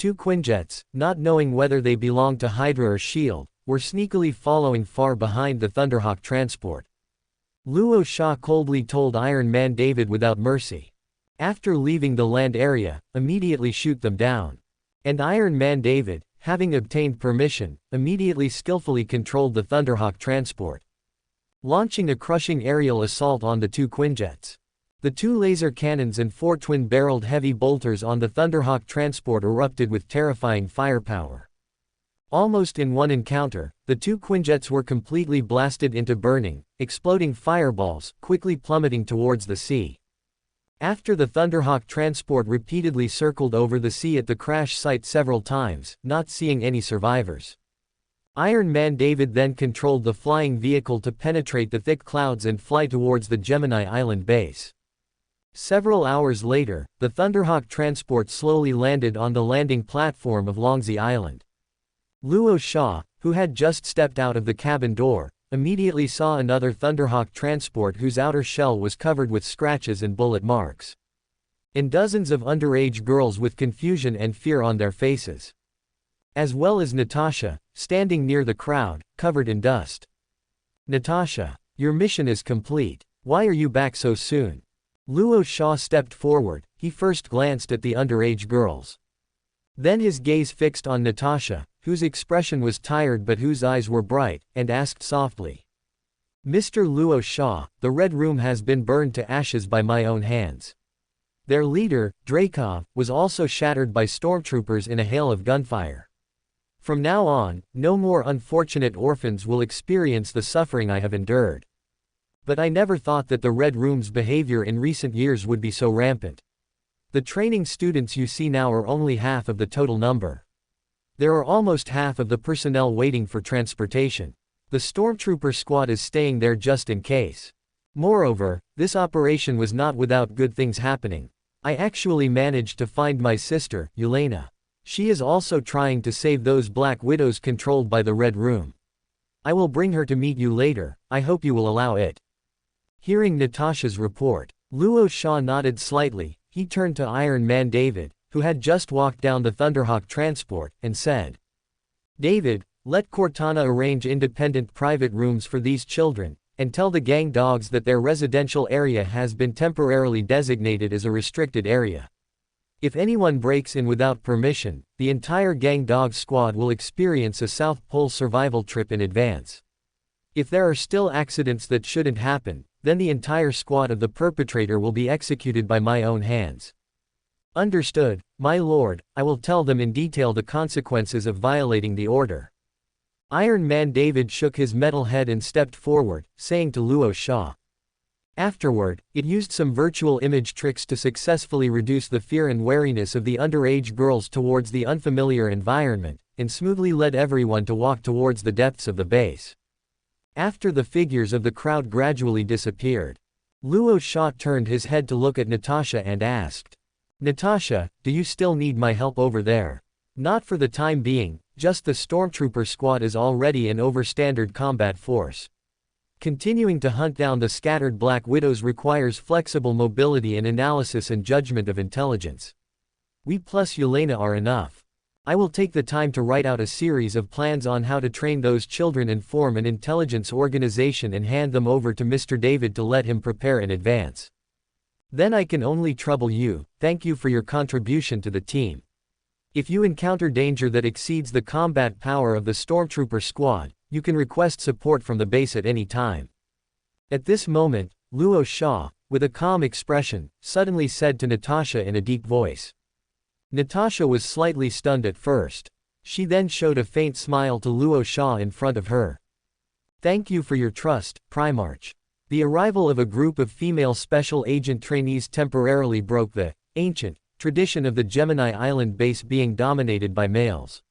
2 Quinjets, not knowing whether they belonged to Hydra or S.H.I.E.L.D., were sneakily following far behind the Thunderhawk transport. Luo Sha coldly told Iron Man David without mercy. After leaving the land area, immediately shoot them down. And Iron Man David, having obtained permission, immediately skillfully controlled the Thunderhawk transport, launching a crushing aerial assault on the 2 Quinjets. The 2 laser cannons and 4 twin-barreled heavy bolters on the Thunderhawk transport erupted with terrifying firepower. Almost in one encounter, the 2 Quinjets were completely blasted into burning, exploding fireballs, quickly plummeting towards the sea. After the Thunderhawk transport repeatedly circled over the sea at the crash site several times, not seeing any survivors, Iron Man David then controlled the flying vehicle to penetrate the thick clouds and fly towards the Gemini Island base. Several hours later, the Thunderhawk transport slowly landed on the landing platform of Longzhi Island. Luo Sha, who had just stepped out of the cabin door, immediately saw another Thunderhawk transport whose outer shell was covered with scratches and bullet marks, and dozens of underage girls with confusion and fear on their faces, as well as Natasha, standing near the crowd, covered in dust. "Natasha, your mission is complete. Why are you back so soon?" Luo Sha stepped forward. He first glanced at the underage girls. Then his gaze fixed on Natasha, whose expression was tired but whose eyes were bright, and asked softly, "Mr. Luo Sha, the Red Room has been burned to ashes by my own hands. Their leader, Drakov, was also shattered by stormtroopers in a hail of gunfire. From now on, no more unfortunate orphans will experience the suffering I have endured. But I never thought that the Red Room's behavior in recent years would be so rampant. The training students you see now are only half of the total number. There are almost half of the personnel waiting for transportation. The stormtrooper squad is staying there just in case. Moreover, this operation was not without good things happening. I actually managed to find my sister, Yelena. She is also trying to save those Black Widows controlled by the Red Room. I will bring her to meet you later. I hope you will allow it." Hearing Natasha's report, Luo Sha nodded slightly. He turned to Iron Man David, who had just walked down the Thunderhawk transport, and said, "David, let Cortana arrange independent private rooms for these children, and tell the gang dogs that their residential area has been temporarily designated as a restricted area. If anyone breaks in without permission, the entire gang dog squad will experience a South Pole survival trip in advance. If there are still accidents that shouldn't happen, then the entire squad of the perpetrator will be executed by my own hands." "Understood, my lord. I will tell them in detail the consequences of violating the order." Iron Man David shook his metal head and stepped forward, saying to Luo Sha. Afterward, it used some virtual image tricks to successfully reduce the fear and wariness of the underage girls towards the unfamiliar environment, and smoothly led everyone to walk towards the depths of the base. After the figures of the crowd gradually disappeared, Luo Sha turned his head to look at Natasha and asked, "Natasha, do you still need my help over there?" "Not for the time being, just the stormtrooper squad is already an overstandard combat force. Continuing to hunt down the scattered Black Widows requires flexible mobility and analysis and judgment of intelligence. We plus Yelena are enough. I will take the time to write out a series of plans on how to train those children and form an intelligence organization and hand them over to Mr. David to let him prepare in advance. Then I can only trouble you. Thank you for your contribution to the team. If you encounter danger that exceeds the combat power of the stormtrooper squad, you can request support from the base at any time." At this moment, Luo Sha, with a calm expression, suddenly said to Natasha in a deep voice. Natasha was slightly stunned at first. She then showed a faint smile to Luo Sha in front of her. "Thank you for your trust, Primarch." The arrival of a group of female special agent trainees temporarily broke the ancient tradition of the Gemini Island base being dominated by males.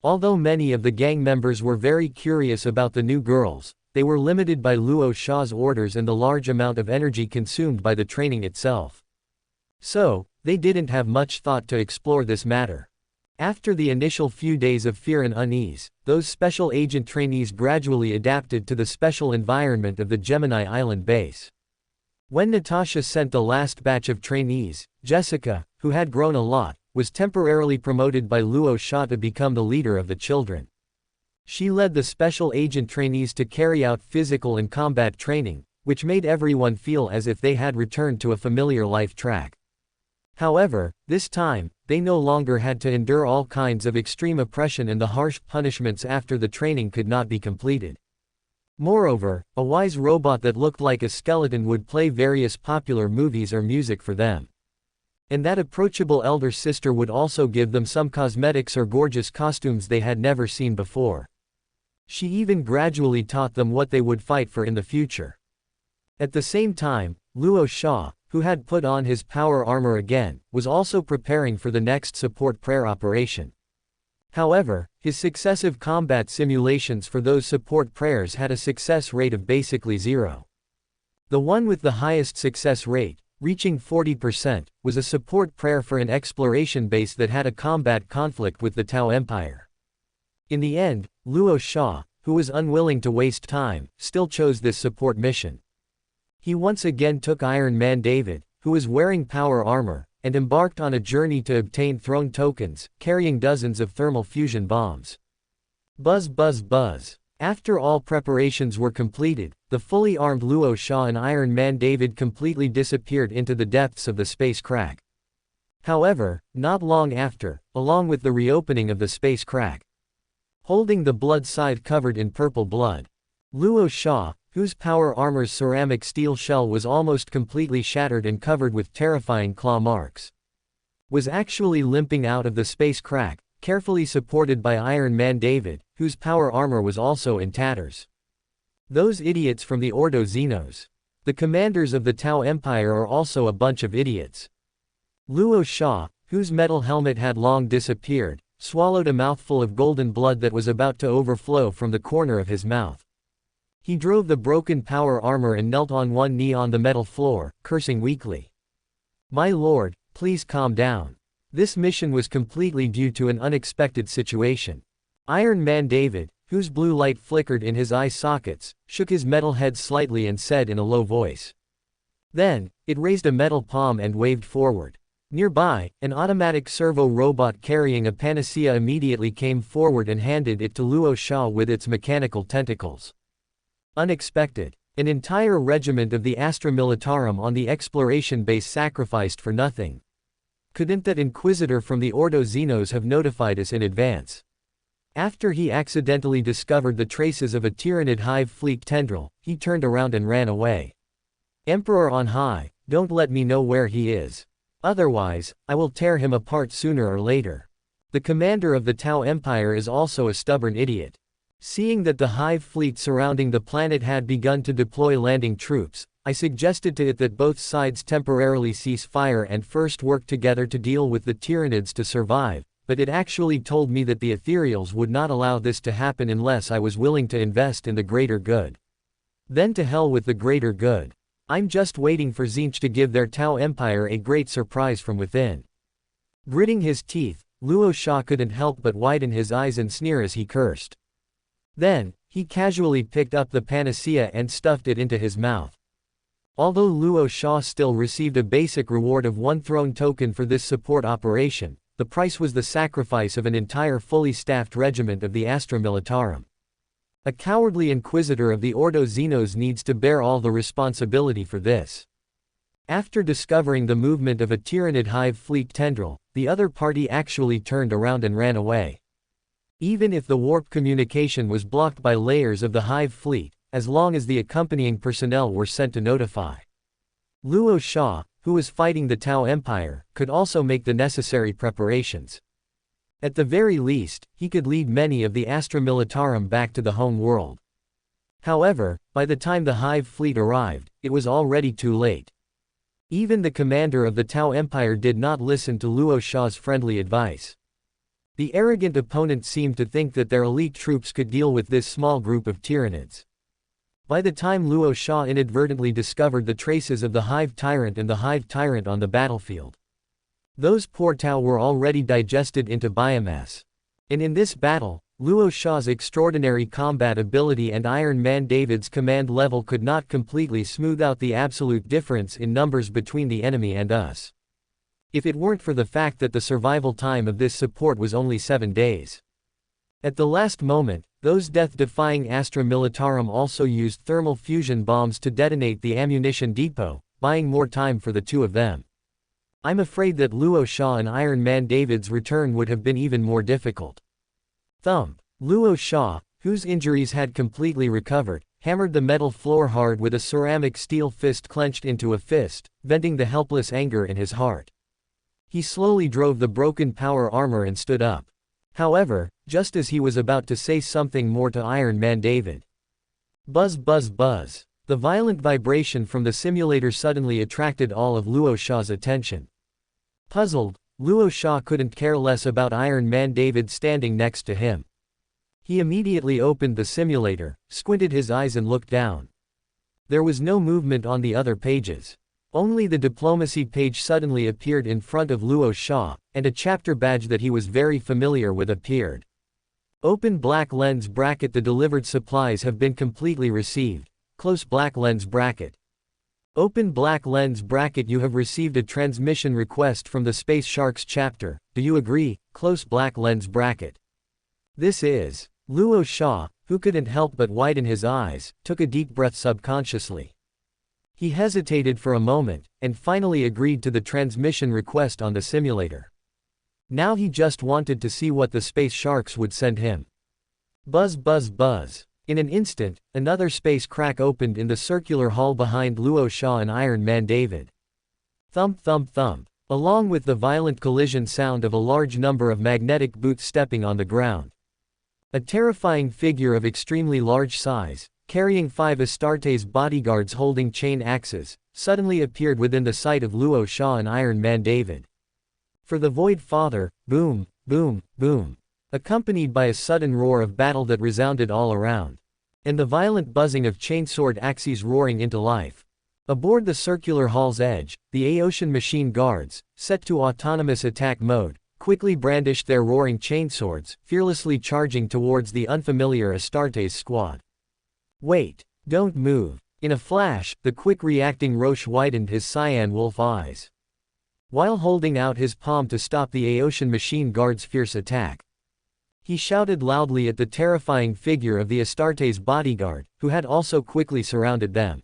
Although many of the gang members were very curious about the new girls, they were limited by Luo Sha's orders and the large amount of energy consumed by the training itself. So, they didn't have much thought to explore this matter. After the initial few days of fear and unease, those special agent trainees gradually adapted to the special environment of the Gemini Island base. When Natasha sent the last batch of trainees, Jessica, who had grown a lot, was temporarily promoted by Luo Sha to become the leader of the children. She led the special agent trainees to carry out physical and combat training, which made everyone feel as if they had returned to a familiar life track. However, this time, they no longer had to endure all kinds of extreme oppression and the harsh punishments after the training could not be completed. Moreover, a wise robot that looked like a skeleton would play various popular movies or music for them. And that approachable elder sister would also give them some cosmetics or gorgeous costumes they had never seen before. She even gradually taught them what they would fight for in the future. At the same time, Luo Sha, who had put on his power armor again, was also preparing for the next support prayer operation. However, his successive combat simulations for those support prayers had a success rate of basically 0. The one with the highest success rate, reaching 40%, was a support prayer for an exploration base that had a combat conflict with the Tau Empire. In the end, Luo Sha, who was unwilling to waste time, still chose this support mission. He once again took Iron Man David, who was wearing power armor, and embarked on a journey to obtain throne tokens, carrying dozens of thermal fusion bombs. Buzz buzz buzz. After all preparations were completed, the fully armed Luo Sha and Iron Man David completely disappeared into the depths of the space crack. However, not long after, along with the reopening of the space crack, holding the blood scythe covered in purple blood, Luo Sha, whose power armor's ceramic steel shell was almost completely shattered and covered with terrifying claw marks, was actually limping out of the space crack, carefully supported by Iron Man David, whose power armor was also in tatters. Those idiots from the Ordo Xenos. The commanders of the Tau Empire are also a bunch of idiots. Luo Sha, whose metal helmet had long disappeared, swallowed a mouthful of golden blood that was about to overflow from the corner of his mouth. He drove the broken power armor and knelt on one knee on the metal floor, cursing weakly. "My lord, please calm down. This mission was completely due to an unexpected situation." Iron Man David, whose blue light flickered in his eye sockets, shook his metal head slightly and said in a low voice. Then, it raised a metal palm and waved forward. Nearby, an automatic servo robot carrying a panacea immediately came forward and handed it to Luo Sha with its mechanical tentacles. Unexpected. An entire regiment of the Astra Militarum on the exploration base sacrificed for nothing. Couldn't that Inquisitor from the Ordo Xenos have notified us in advance? After he accidentally discovered the traces of a Tyranid hive fleet tendril, he turned around and ran away. Emperor on high, don't let me know where he is. Otherwise, I will tear him apart sooner or later. The commander of the Tau Empire is also a stubborn idiot. Seeing that the hive fleet surrounding the planet had begun to deploy landing troops, I suggested to it that both sides temporarily cease fire and first work together to deal with the Tyranids to survive, but it actually told me that the Ethereals would not allow this to happen unless I was willing to invest in the greater good. Then to hell with the greater good. I'm just waiting for Tzeentch to give their Tau Empire a great surprise from within. Gritting his teeth, Luo Sha couldn't help but widen his eyes and sneer as he cursed. Then, he casually picked up the panacea and stuffed it into his mouth. Although Luo Sha still received a basic reward of 1 throne token for this support operation, the price was the sacrifice of an entire fully staffed regiment of the Astra Militarum. A cowardly Inquisitor of the Ordo Xenos needs to bear all the responsibility for this. After discovering the movement of a Tyranid hive fleet tendril, the other party actually turned around and ran away. Even if the warp communication was blocked by layers of the hive fleet, as long as the accompanying personnel were sent to notify. Luo Sha, who was fighting the Tau Empire, could also make the necessary preparations. At the very least, he could lead many of the Astra Militarum back to the home world. However, by the time the hive fleet arrived, it was already too late. Even the commander of the Tau Empire did not listen to Luo Sha's friendly advice. The arrogant opponent seemed to think that their elite troops could deal with this small group of Tyranids. By the time Luo Sha inadvertently discovered the traces of the Hive Tyrant and the Hive Tyrant on the battlefield, those poor Tau were already digested into biomass. And in this battle, Luo Sha's extraordinary combat ability and Iron Man David's command level could not completely smooth out the absolute difference in numbers between the enemy and us. if it weren't for the fact that the survival time of this support was only 7 days. At the last moment, those death-defying Astra Militarum also used thermal fusion bombs to detonate the ammunition depot, buying more time for the two of them. I'm afraid that Luo Sha and Iron Man David's return would have been even more difficult. Thump. Luo Sha, whose injuries had completely recovered, hammered the metal floor hard with a ceramic steel fist clenched into a fist, venting the helpless anger in his heart. He slowly drove the broken power armor and stood up. However, just as he was about to say something more to Iron Man David. Buzz buzz buzz. The violent vibration from the simulator suddenly attracted all of Luo Sha's attention. Puzzled, Luo Sha couldn't care less about Iron Man David standing next to him. He immediately opened the simulator, squinted his eyes and looked down. There was no movement on the other pages. Only the diplomacy page suddenly appeared in front of Luo Sha, and a chapter badge that he was very familiar with appeared. Open black lens bracket. The delivered supplies have been completely received. Close black lens bracket. Open black lens bracket. You have received a transmission request from the Space Sharks chapter. Do you agree? Close black lens bracket. This is. Luo Sha, who couldn't help but widen his eyes, took a deep breath subconsciously. He hesitated for a moment, and finally agreed to the transmission request on the simulator. Now he just wanted to see what the Space Sharks would send him. Buzz buzz buzz. In an instant, another space crack opened in the circular hall behind Luo Sha and Iron Man David. Thump thump thump. Along with the violent collision sound of a large number of magnetic boots stepping on the ground. A terrifying figure of extremely large size, carrying 5 Astartes bodyguards holding chain axes, suddenly appeared within the sight of Luo Sha and Iron Man David. For the Void Father, boom, boom, boom, accompanied by a sudden roar of battle that resounded all around. And the violent buzzing of chainsword axes roaring into life. Aboard the circular hall's edge, the Aeotian machine guards, set to autonomous attack mode, quickly brandished their roaring chainswords, fearlessly charging towards the unfamiliar Astartes squad. Wait! Don't move! In a flash, the quick-reacting Roche widened his cyan wolf eyes. While holding out his palm to stop the Aeotian machine guard's fierce attack. He shouted loudly at the terrifying figure of the Astartes bodyguard, who had also quickly surrounded them.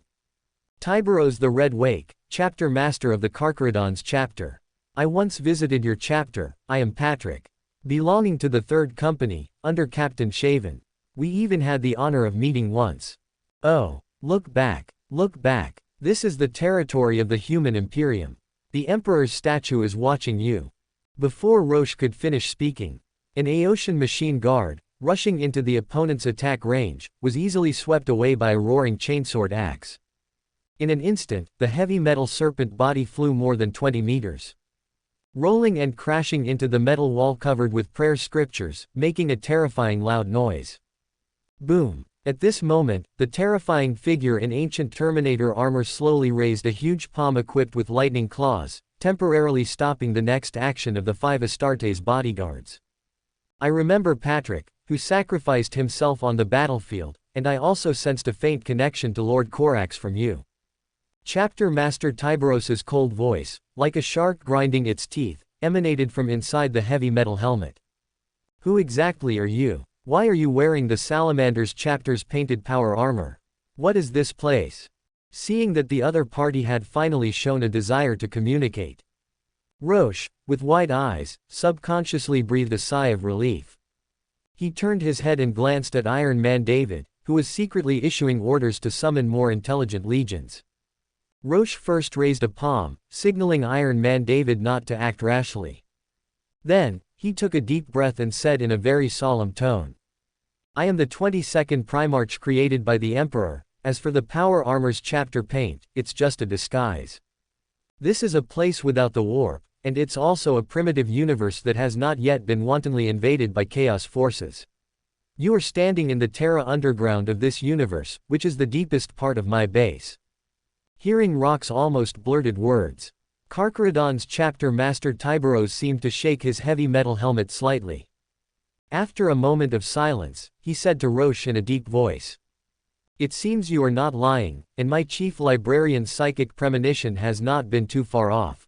Tiberos the Red Wake, chapter master of the Carcharodon's chapter. I once visited your chapter. I am Patrick. Belonging to the 3rd Company, under Captain Shaven. We even had the honor of meeting once. Oh, look back, look back. This is the territory of the human Imperium. The Emperor's statue is watching you. Before Roche could finish speaking, an Aeotian machine guard, rushing into the opponent's attack range, was easily swept away by a roaring chainsword axe. In an instant, the heavy metal serpent body flew more than 20 meters. Rolling and crashing into the metal wall covered with prayer scriptures, making a terrifying loud noise. Boom! At this moment, the terrifying figure in ancient Terminator armor slowly raised a huge palm equipped with lightning claws, temporarily stopping the next action of the 5 Astartes bodyguards. I remember Patrick, who sacrificed himself on the battlefield, and I also sensed a faint connection to Lord Korax from you. Chapter Master Tiberos's cold voice, like a shark grinding its teeth, emanated from inside the heavy metal helmet. Who exactly are you? Why are you wearing the Salamander's chapter's painted power armor? What is this place? Seeing that the other party had finally shown a desire to communicate. Roche, with wide eyes, subconsciously breathed a sigh of relief. He turned his head and glanced at Iron Man David, who was secretly issuing orders to summon more intelligent legions. Roche first raised a palm, signaling Iron Man David not to act rashly. Then, he took a deep breath and said in a very solemn tone. I am the 22nd Primarch created by the Emperor. As for the Power Armor's chapter paint, it's just a disguise. This is a place without the warp, and it's also a primitive universe that has not yet been wantonly invaded by chaos forces. You are standing in the Terra underground of this universe, which is the deepest part of my base. Hearing Rock's almost blurted words, Carcharodon's chapter master Tiberos seemed to shake his heavy metal helmet slightly. After a moment of silence, he said to Roche in a deep voice. It seems you are not lying, and my chief librarian's psychic premonition has not been too far off.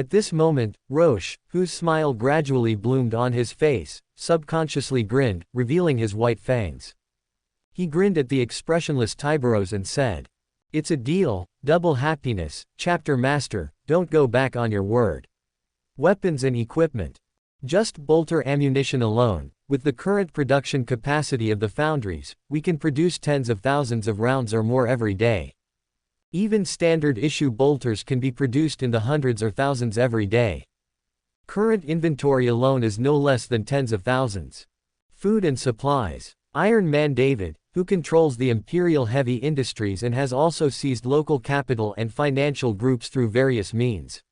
At this moment, Roche, whose smile gradually bloomed on his face, subconsciously grinned, revealing his white fangs. He grinned at the expressionless Tyberos and said, "It's a deal, double happiness, Chapter Master, don't go back on your word. Weapons and equipment. Just bolter ammunition alone, with the current production capacity of the foundries, we can produce tens of thousands of rounds or more every day. Even standard issue bolters can be produced in the hundreds or thousands every day. Current inventory alone is no less than tens of thousands. Food and supplies. Iron Man David, who controls the Imperial Heavy Industries and has also seized local capital and financial groups through various means,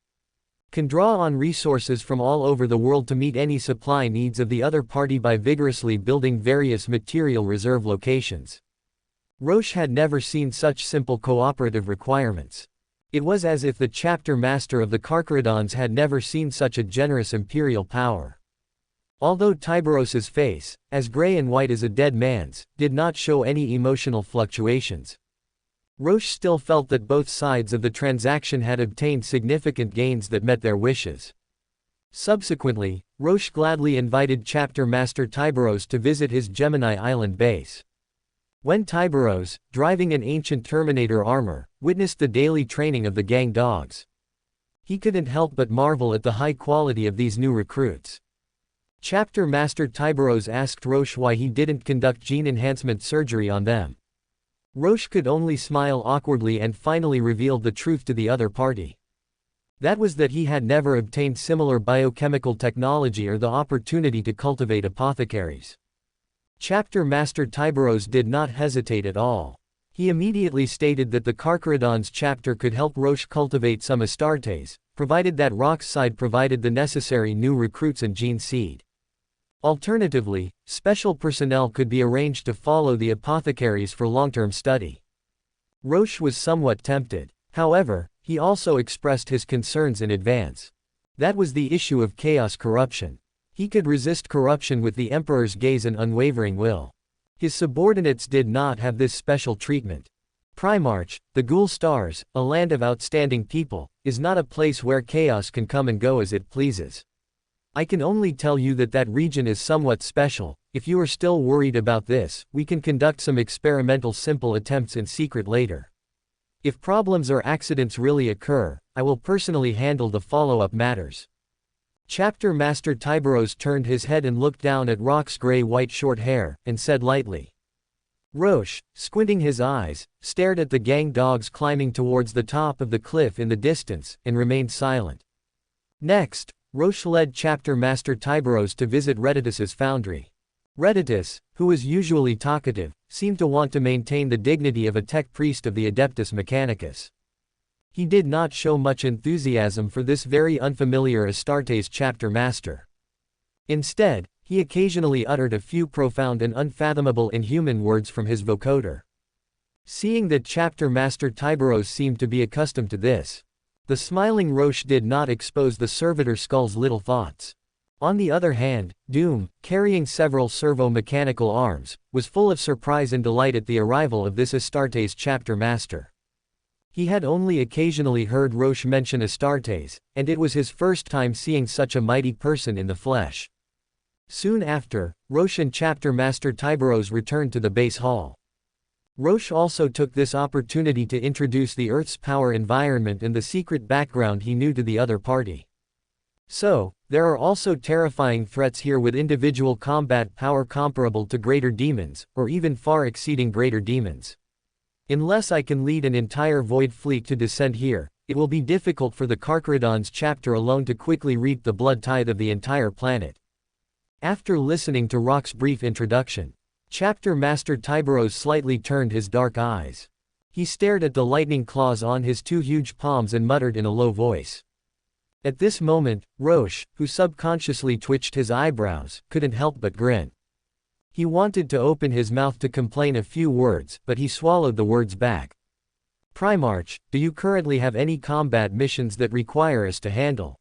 can draw on resources from all over the world to meet any supply needs of the other party by vigorously building various material reserve locations. Roche had never seen such simple cooperative requirements. It was as if the chapter master of the Carcharodons had never seen such a generous imperial power. Although Tyberos's face, as gray and white as a dead man's, did not show any emotional fluctuations, Roche still felt that both sides of the transaction had obtained significant gains that met their wishes. Subsequently, Roche gladly invited Chapter Master Tyberos to visit his Gemini Island base. When Tyberos, driving an ancient Terminator armor, witnessed the daily training of the gang dogs, he couldn't help but marvel at the high quality of these new recruits. Chapter Master Tyberos asked Roche why he didn't conduct gene enhancement surgery on them. Roche could only smile awkwardly and finally revealed the truth to the other party. That was that he had never obtained similar biochemical technology or the opportunity to cultivate apothecaries. Chapter Master Tyberos did not hesitate at all. He immediately stated that the Carcharodons chapter could help Roche cultivate some Astartes, provided that Rock's side provided the necessary new recruits and gene seed. Alternatively, special personnel could be arranged to follow the apothecaries for long-term study. Roche was somewhat tempted. However, he also expressed his concerns in advance. That was the issue of chaos corruption. He could resist corruption with the Emperor's gaze and unwavering will. His subordinates did not have this special treatment. Primarch, the Ghoul Stars, a land of outstanding people, is not a place where chaos can come and go as it pleases. I can only tell you that that region is somewhat special. If you are still worried about this, we can conduct some experimental simple attempts in secret later. If problems or accidents really occur, I will personally handle the follow-up matters. Chapter Master Tyberos turned his head and looked down at Rock's gray-white short hair, and said lightly. Roche, squinting his eyes, stared at the gang dogs climbing towards the top of the cliff in the distance, and remained silent. Next, Roche led Chapter Master Tyberos to visit Reditus's foundry. Reditus, who was usually talkative, seemed to want to maintain the dignity of a tech priest of the Adeptus Mechanicus. He did not show much enthusiasm for this very unfamiliar Astartes chapter master. Instead, he occasionally uttered a few profound and unfathomable inhuman words from his vocoder. Seeing that chapter master Tyberos seemed to be accustomed to this, the smiling Roche did not expose the servitor Skull's little thoughts. On the other hand, Doom, carrying several servo-mechanical arms, was full of surprise and delight at the arrival of this Astartes chapter master. He had only occasionally heard Roche mention Astartes, and it was his first time seeing such a mighty person in the flesh. Soon after, Roche and Chapter Master Tyberos returned to the base hall. Roche also took this opportunity to introduce the Earth's power environment and the secret background he knew to the other party. So, there are also terrifying threats here with individual combat power comparable to greater demons, or even far exceeding greater demons. Unless I can lead an entire void fleet to descend here, it will be difficult for the Carcharodons chapter alone to quickly reap the blood tithe of the entire planet. After listening to Rock's brief introduction, Chapter Master Tyberos slightly turned his dark eyes. He stared at the lightning claws on his two huge palms and muttered in a low voice. At this moment, Roche, who subconsciously twitched his eyebrows, couldn't help but grin. He wanted to open his mouth to complain a few words, but he swallowed the words back. Primarch, do you currently have any combat missions that require us to handle?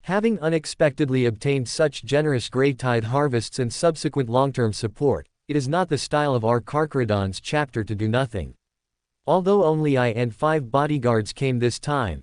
Having unexpectedly obtained such generous Grey Tide harvests and subsequent long-term support, it is not the style of our Carcharodons chapter to do nothing. Although only I and 5 bodyguards came this time,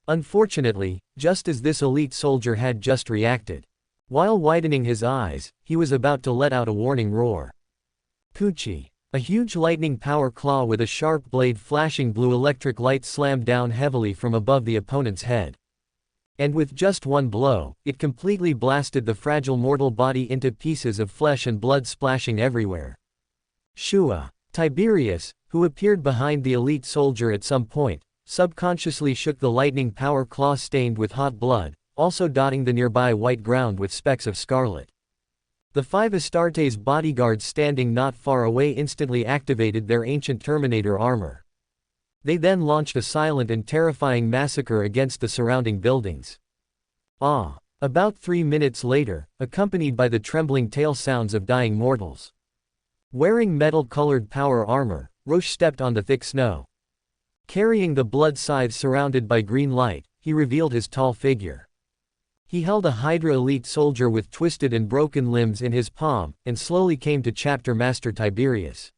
Unfortunately, just as this elite soldier had just reacted. While widening his eyes, he was about to let out a warning roar. Poochie. A huge lightning power claw with a sharp blade flashing blue electric light slammed down heavily from above the opponent's head. And with just one blow, it completely blasted the fragile mortal body into pieces of flesh and blood splashing everywhere. Shua. Tiberius, who appeared behind the elite soldier at some point, subconsciously shook the lightning power claw stained with hot blood, also dotting the nearby white ground with specks of scarlet. The 5 Astartes bodyguards standing not far away instantly activated their ancient Terminator armor. They then launched a silent and terrifying massacre against the surrounding buildings. About 3 minutes later, accompanied by the trembling tail sounds of dying mortals. Wearing metal-colored power armor, Rorschach stepped on the thick snow. Carrying the blood scythe surrounded by green light, he revealed his tall figure. He held a Hydra elite soldier with twisted and broken limbs in his palm, and slowly came to Chapter Master Tiberius.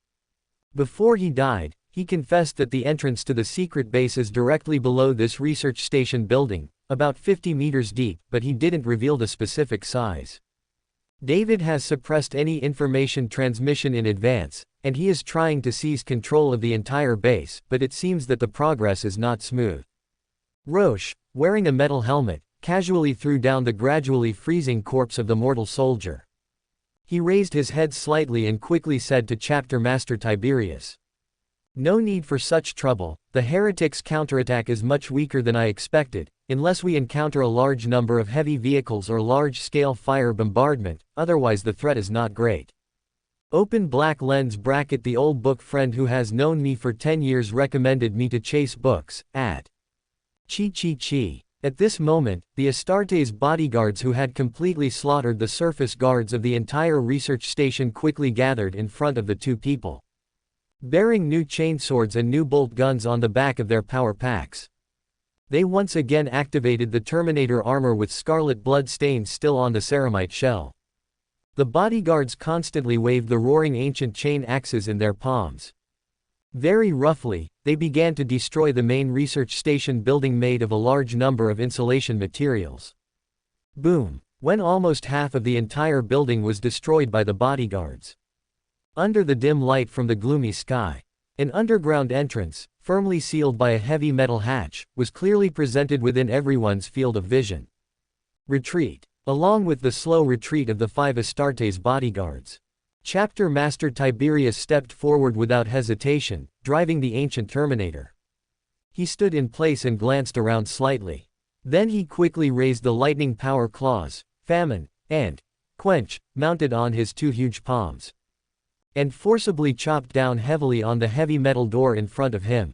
Before he died, he confessed that the entrance to the secret base is directly below this research station building, about 50 meters deep, but he didn't reveal the specific size. David has suppressed any information transmission in advance, and he is trying to seize control of the entire base, but it seems that the progress is not smooth. Rorschach, wearing a metal helmet, casually threw down the gradually freezing corpse of the mortal soldier. He raised his head slightly and quickly said to Chapter Master Tiberius, "No need for such trouble, the heretics' counterattack is much weaker than I expected, unless we encounter a large number of heavy vehicles or large-scale fire bombardment, otherwise the threat is not great." Open black lens bracket. The old book friend who has known me for 10 years recommended me to chase books, at Chi. At this moment, the Astartes bodyguards who had completely slaughtered the surface guards of the entire research station quickly gathered in front of the two people, bearing new chainswords and new bolt guns on the back of their power packs. They once again activated the Terminator armor with scarlet blood stains still on the ceramite shell. The bodyguards constantly waved the roaring ancient chain axes in their palms. Very roughly, they began to destroy the main research station building made of a large number of insulation materials. Boom! When almost half of the entire building was destroyed by the bodyguards. Under the dim light from the gloomy sky, an underground entrance, firmly sealed by a heavy metal hatch, was clearly presented within everyone's field of vision. Retreat. Along with the slow retreat of the 5 Astartes bodyguards, Chapter Master Tiberius stepped forward without hesitation, driving the ancient Terminator. He stood in place and glanced around slightly. Then he quickly raised the lightning power claws, Famine, and Quench, mounted on his 2 huge palms, and forcibly chopped down heavily on the heavy metal door in front of him.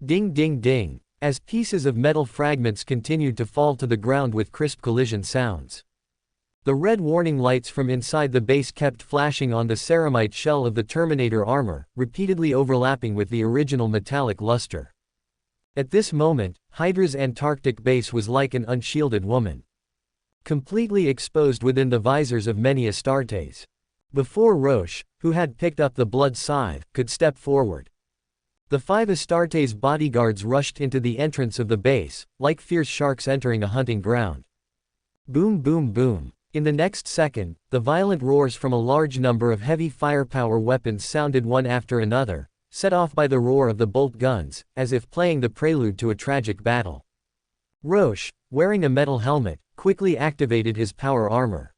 Ding ding ding, as pieces of metal fragments continued to fall to the ground with crisp collision sounds. The red warning lights from inside the base kept flashing on the ceramite shell of the Terminator armor, repeatedly overlapping with the original metallic luster. At this moment, Hydra's Antarctic base was like an unshielded woman, completely exposed within the visors of many Astartes. Before Rorschach, who had picked up the blood scythe, could step forward, the 5 Astartes bodyguards rushed into the entrance of the base, like fierce sharks entering a hunting ground. Boom boom boom. In the next second, the violent roars from a large number of heavy firepower weapons sounded one after another, set off by the roar of the bolt guns, as if playing the prelude to a tragic battle. Rorschach, wearing a metal helmet, quickly activated his power armor.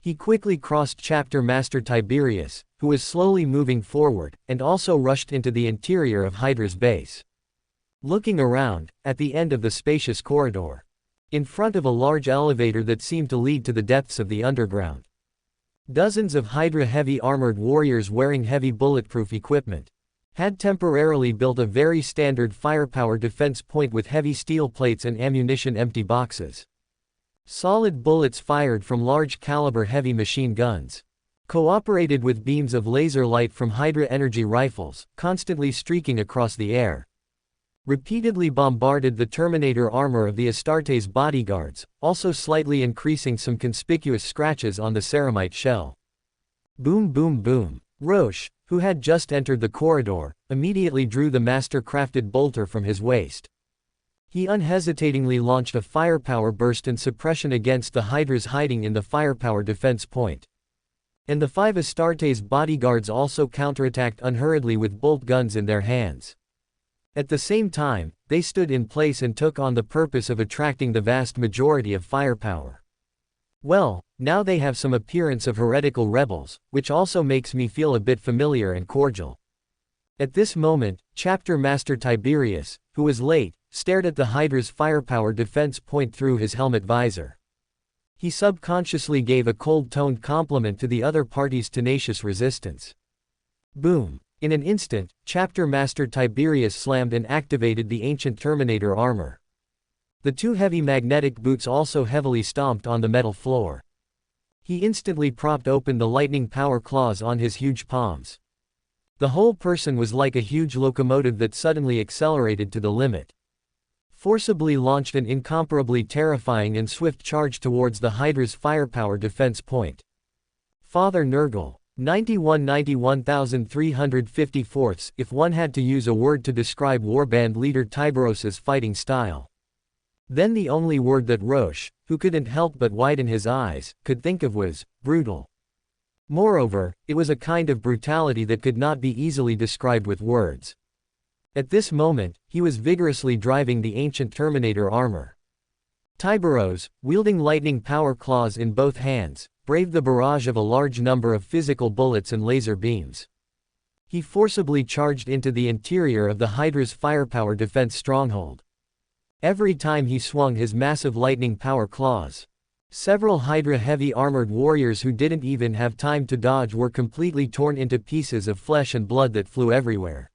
He quickly crossed Chapter Master Tiberius, who was slowly moving forward, and also rushed into the interior of Hydra's base. Looking around, at the end of the spacious corridor, in front of a large elevator that seemed to lead to the depths of the underground, dozens of Hydra heavy armored warriors wearing heavy bulletproof equipment had temporarily built a very standard firepower defense point with heavy steel plates and ammunition empty boxes. Solid bullets fired from large caliber heavy machine guns cooperated with beams of laser light from Hydra energy rifles, constantly streaking across the air, repeatedly bombarded the Terminator armor of the Astartes bodyguards, also slightly increasing some conspicuous scratches on the ceramite shell. Boom boom boom. Rorschach, who had just entered the corridor, immediately drew the master-crafted bolter from his waist. He unhesitatingly launched a firepower burst and suppression against the Hydras hiding in the firepower defense point. And the 5 Astartes bodyguards also counterattacked unhurriedly with bolt guns in their hands. At the same time, they stood in place and took on the purpose of attracting the vast majority of firepower. Well, now they have some appearance of heretical rebels, which also makes me feel a bit familiar and cordial. At this moment, Chapter Master Tiberius, who was late, stared at the Hydra's firepower defense point through his helmet visor. He subconsciously gave a cold-toned compliment to the other party's tenacious resistance. Boom! In an instant, Chapter Master Tiberius slammed and activated the ancient Terminator armor. The 2 heavy magnetic boots also heavily stomped on the metal floor. He instantly propped open the lightning power claws on his huge palms. The whole person was like a huge locomotive that suddenly accelerated to the limit. Forcibly launched an incomparably terrifying and swift charge towards the Hydra's firepower defense point. Father Nurgle, 91,354. If one had to use a word to describe warband leader Tiberos's fighting style, then the only word that Rorschach, who couldn't help but widen his eyes, could think of was brutal. Moreover, it was a kind of brutality that could not be easily described with words. At this moment, he was vigorously driving the ancient Terminator armor. Tiberos, wielding lightning power claws in both hands, braved the barrage of a large number of physical bullets and laser beams. He forcibly charged into the interior of the Hydra's firepower defense stronghold. Every time he swung his massive lightning power claws, several Hydra heavy armored warriors who didn't even have time to dodge were completely torn into pieces of flesh and blood that flew everywhere.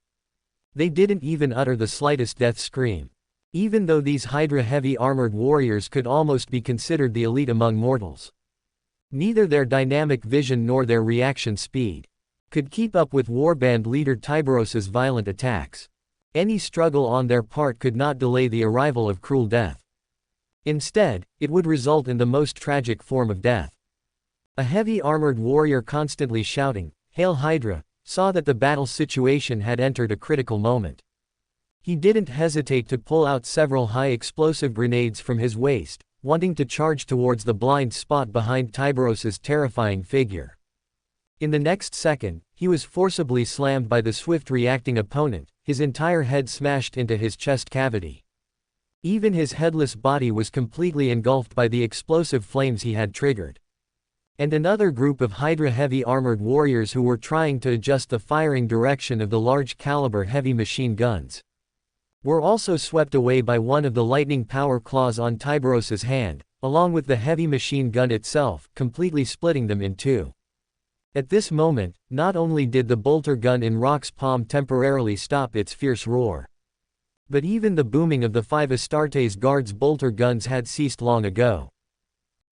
They didn't even utter the slightest death scream. Even though these Hydra heavy armored warriors could almost be considered the elite among mortals, neither their dynamic vision nor their reaction speed could keep up with warband leader Tiberos's violent attacks. Any struggle on their part could not delay the arrival of cruel death. Instead, it would result in the most tragic form of death. A heavy armored warrior constantly shouting, "Hail Hydra!" saw that the battle situation had entered a critical moment. He didn't hesitate to pull out several high-explosive grenades from his waist, wanting to charge towards the blind spot behind Tiberos's terrifying figure. In the next second, he was forcibly slammed by the swift-reacting opponent, his entire head smashed into his chest cavity. Even his headless body was completely engulfed by the explosive flames he had triggered. And another group of Hydra heavy armored warriors who were trying to adjust the firing direction of the large caliber heavy machine guns were also swept away by one of the lightning power claws on Tiberos's hand, along with the heavy machine gun itself, completely splitting them in two. At this moment, not only did the bolter gun in Rock's palm temporarily stop its fierce roar, but even the booming of the 5 Astartes guards' bolter guns had ceased long ago.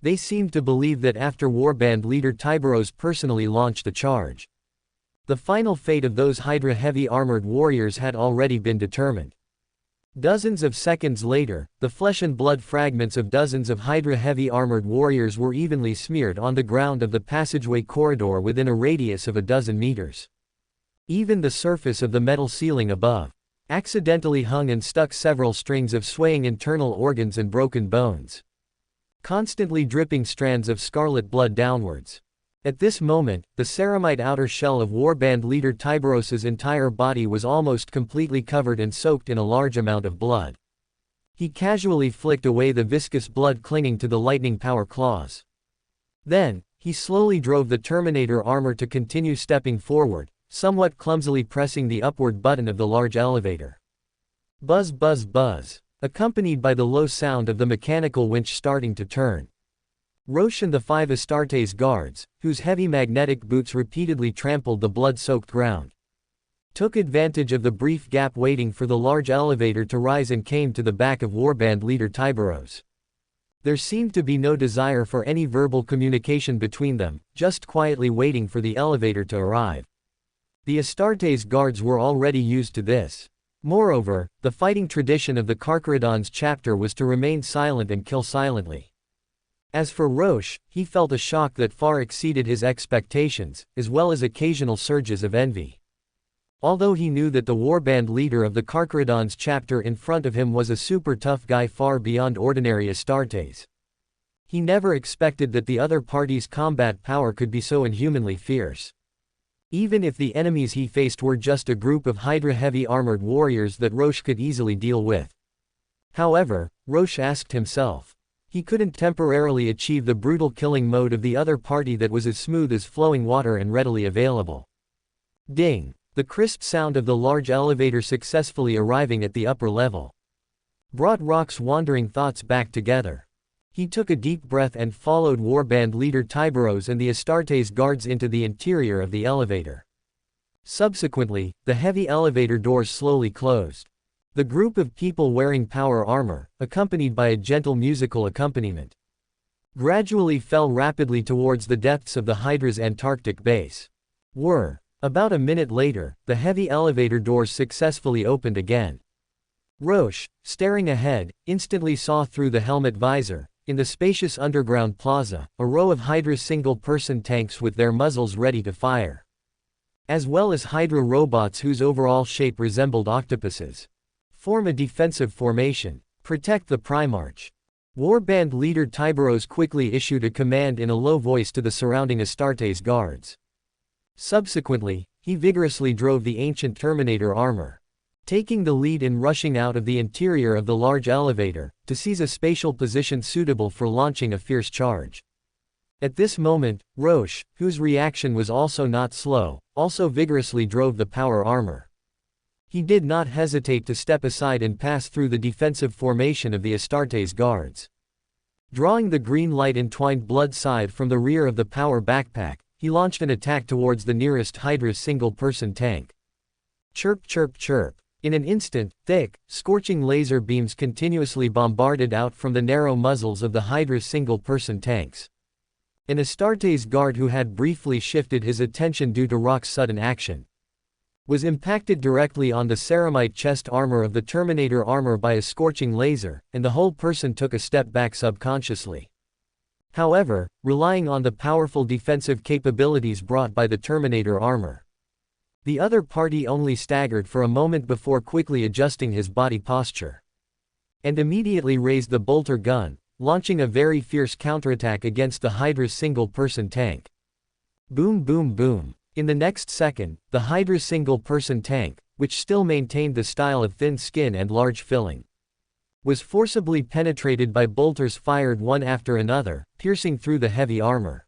They seemed to believe that after warband leader Tiberos personally launched the charge, the final fate of those Hydra heavy armored warriors had already been determined. Dozens of seconds later, the flesh and blood fragments of dozens of Hydra heavy armored warriors were evenly smeared on the ground of the passageway corridor within a radius of a dozen meters. Even the surface of the metal ceiling above accidentally hung and stuck several strings of swaying internal organs and broken bones, constantly dripping strands of scarlet blood downwards. At this moment, the ceramite outer shell of warband leader Tiberos's entire body was almost completely covered and soaked in a large amount of blood. He casually flicked away the viscous blood clinging to the lightning power claws. Then, he slowly drove the Terminator armor to continue stepping forward, somewhat clumsily pressing the upward button of the large elevator. Buzz buzz buzz, accompanied by the low sound of the mechanical winch starting to turn. Rorschach and the 5 Astartes guards, whose heavy magnetic boots repeatedly trampled the blood-soaked ground, took advantage of the brief gap waiting for the large elevator to rise and came to the back of warband leader Tiberos. There seemed to be no desire for any verbal communication between them, just quietly waiting for the elevator to arrive. The Astartes guards were already used to this. Moreover, the fighting tradition of the Carcharodon's chapter was to remain silent and kill silently. As for Rorschach, he felt a shock that far exceeded his expectations, as well as occasional surges of envy. Although he knew that the warband leader of the Carcharodons chapter in front of him was a super tough guy far beyond ordinary Astartes. He never expected that the other party's combat power could be so inhumanly fierce. Even if the enemies he faced were just a group of Hydra heavy armored warriors that Rorschach could easily deal with. However, Rorschach asked himself. He couldn't temporarily achieve the brutal killing mode of the other party that was as smooth as flowing water and readily available. Ding! The crisp sound of the large elevator successfully arriving at the upper level brought Rock's wandering thoughts back together. He took a deep breath and followed warband leader Tyberos and the Astartes guards into the interior of the elevator. Subsequently, the heavy elevator doors slowly closed. The group of people wearing power armor, accompanied by a gentle musical accompaniment, gradually fell rapidly towards the depths of the Hydra's Antarctic base. About a minute later, the heavy elevator doors successfully opened again. Rorschach, staring ahead, instantly saw through the helmet visor, in the spacious underground plaza, a row of Hydra single-person tanks with their muzzles ready to fire, as well as Hydra robots whose overall shape resembled octopuses. Form a defensive formation. Protect the Primarch. Warband leader Tyberos quickly issued a command in a low voice to the surrounding Astartes guards. Subsequently, he vigorously drove the ancient Terminator armor, taking the lead in rushing out of the interior of the large elevator, to seize a spatial position suitable for launching a fierce charge. At this moment, Rorschach, whose reaction was also not slow, also vigorously drove the power armor. He did not hesitate to step aside and pass through the defensive formation of the Astartes guards. Drawing the green light entwined blood scythe from the rear of the power backpack, he launched an attack towards the nearest Hydra's single-person tank. Chirp chirp chirp. In an instant, thick, scorching laser beams continuously bombarded out from the narrow muzzles of the Hydra's single-person tanks. An Astartes guard who had briefly shifted his attention due to Rock's sudden action was impacted directly on the ceramite chest armor of the Terminator armor by a scorching laser, and the whole person took a step back subconsciously. However, relying on the powerful defensive capabilities brought by the Terminator armor, the other party only staggered for a moment before quickly adjusting his body posture, and immediately raised the bolter gun, launching a very fierce counterattack against the Hydra's single-person tank. Boom boom boom. In the next second, the Hydra's single-person tank, which still maintained the style of thin skin and large filling, was forcibly penetrated by bolters fired one after another, piercing through the heavy armor,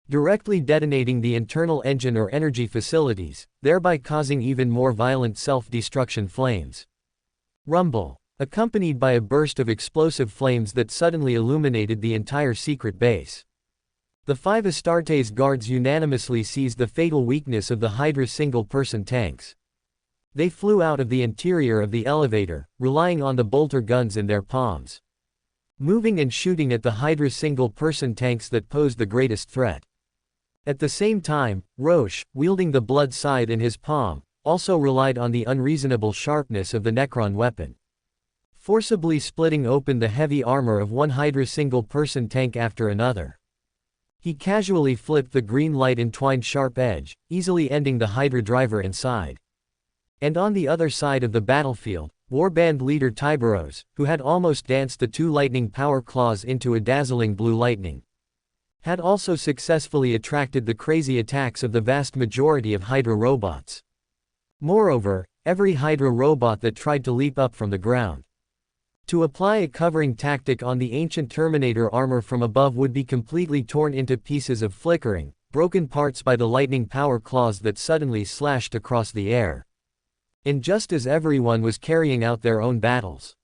directly detonating the internal engine or energy facilities, thereby causing even more violent self-destruction flames. Rumble, accompanied by a burst of explosive flames that suddenly illuminated the entire secret base. The 5 Astartes guards unanimously seized the fatal weakness of the Hydra's single-person tanks. They flew out of the interior of the elevator, relying on the bolter guns in their palms, moving and shooting at the Hydra's single-person tanks that posed the greatest threat. At the same time, Rorschach, wielding the blood scythe in his palm, also relied on the unreasonable sharpness of the Necron weapon, forcibly splitting open the heavy armor of one Hydra single-person tank after another. He casually flipped the green light entwined sharp edge, easily ending the Hydra driver inside. And on the other side of the battlefield, warband leader Tyberos, who had almost danced the 2 lightning power claws into a dazzling blue lightning, had also successfully attracted the crazy attacks of the vast majority of Hydra robots. Moreover, every Hydra robot that tried to leap up from the ground to apply a covering tactic on the ancient Terminator armor from above would be completely torn into pieces of flickering, broken parts by the lightning power claws that suddenly slashed across the air. And just as everyone was carrying out their own battles,